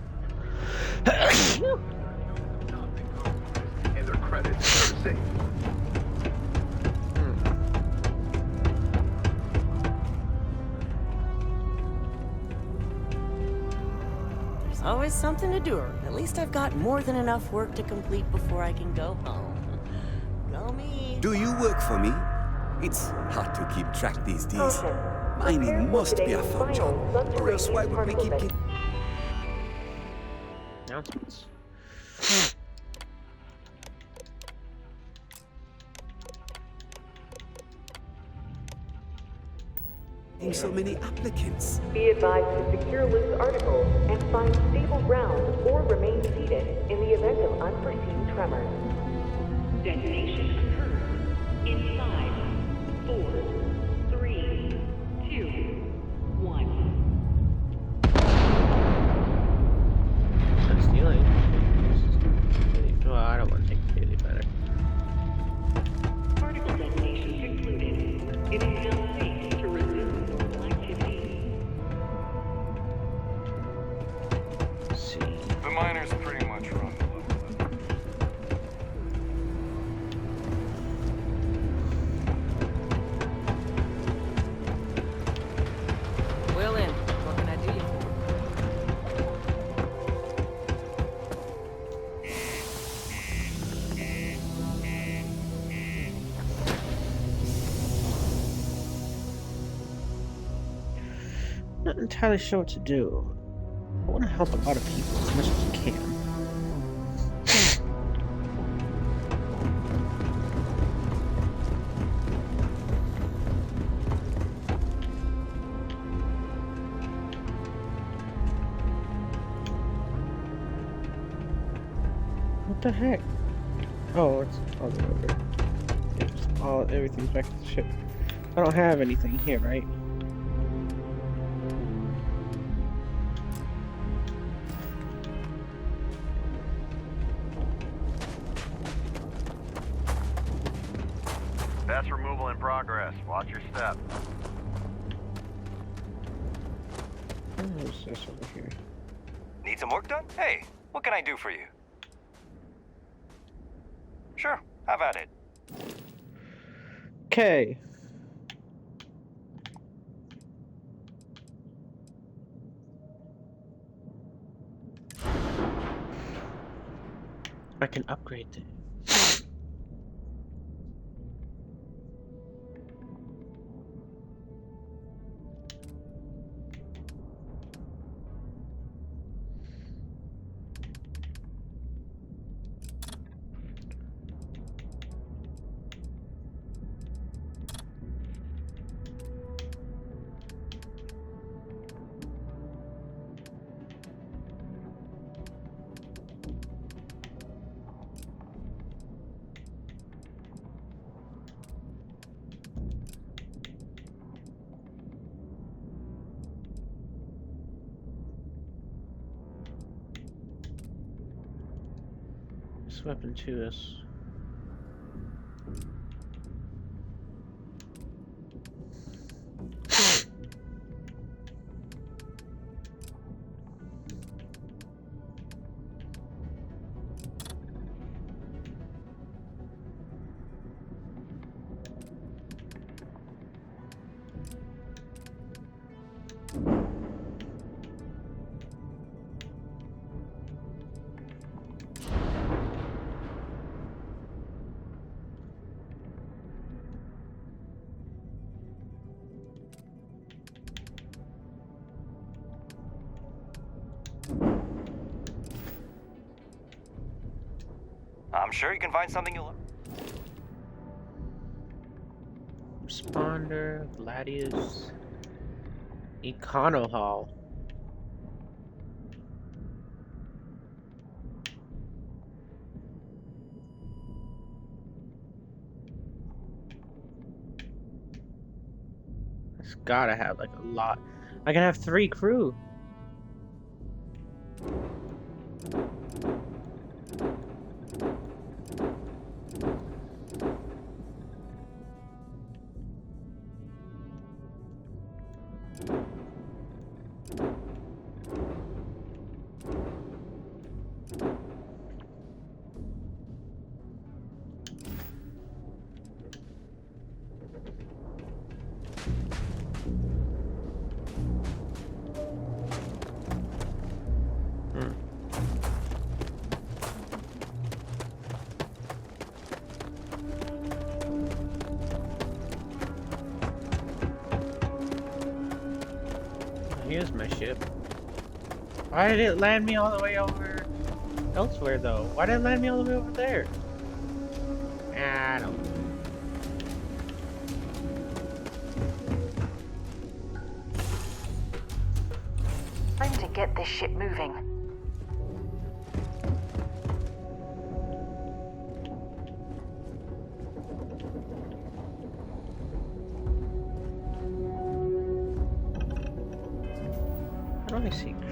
and their credits are safe. There's always something to do. At least I've got more than enough work to complete before I can go home. Go me. Do you work for me? It's hard to keep track these days. Mining must be a fun job, or else why would we keep getting... Announcements. So many applicants. Be advised to secure loose articles and find stable ground or remain seated in the event of unforeseen tremors. Detonation occurs in 5, 4, 3, 2, 1. Not stealing. Well, I don't want to take the daily better. Particle detonation concluded. It is now safe to resume normal activity. Let's see. The miners pretty much run the local. Well then, what can I do you for? Not entirely sure what to do. I want to help a lot of people as much as I can. What the heck? Oh, it's all the way over. Everything's back to the ship. I don't have anything here, right? That's removal in progress. Watch your step. What's this over here? Need some work done? Hey, what can I do for you? Sure, have at it. Okay. I can upgrade it. This weapon too is. I'm sure you can find something you'll love. Responder, Gladius, Econo Hall. It's gotta have like a lot. I can have 3 crew. use my ship. Why did it land me all the way over elsewhere, though? Why did it land me all the way over there? I don't know. Time to get this ship moving. How do I see crew?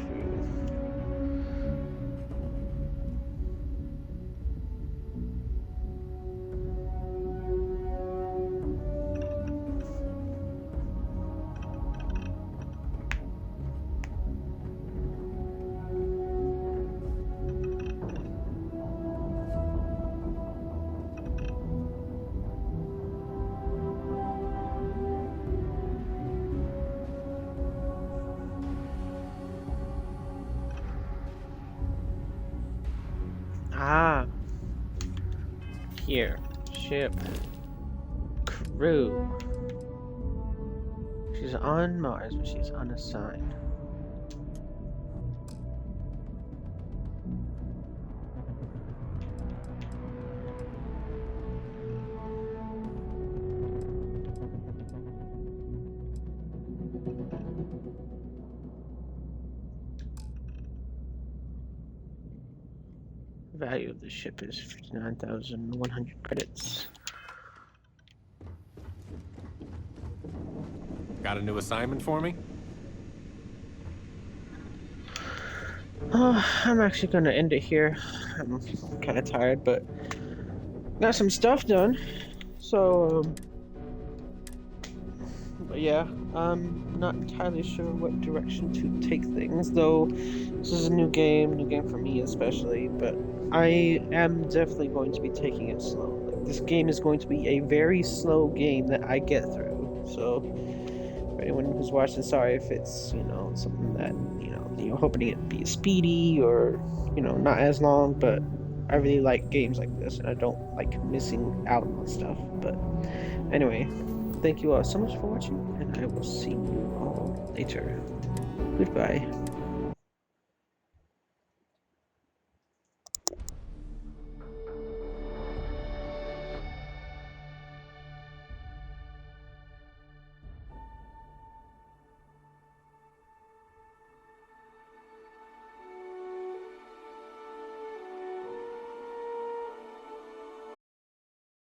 Ah, here, ship, crew. She's on Mars, but she's unassigned. The value of the ship is 59,100 credits. Got a new assignment for me? Oh, I'm actually gonna end it here. I'm kind of tired, but got some stuff done. So, but yeah, I'm not entirely sure what direction to take things, though this is a new game for me especially, but I am definitely going to be taking it slow. Like, this game is going to be a very slow game that I get through, so for anyone who's watching, sorry if it's, you know, something that, you're hoping it be speedy or, not as long, but I really like games like this, and I don't like missing out on stuff. But anyway, thank you all so much for watching, and I will see you all later. Goodbye.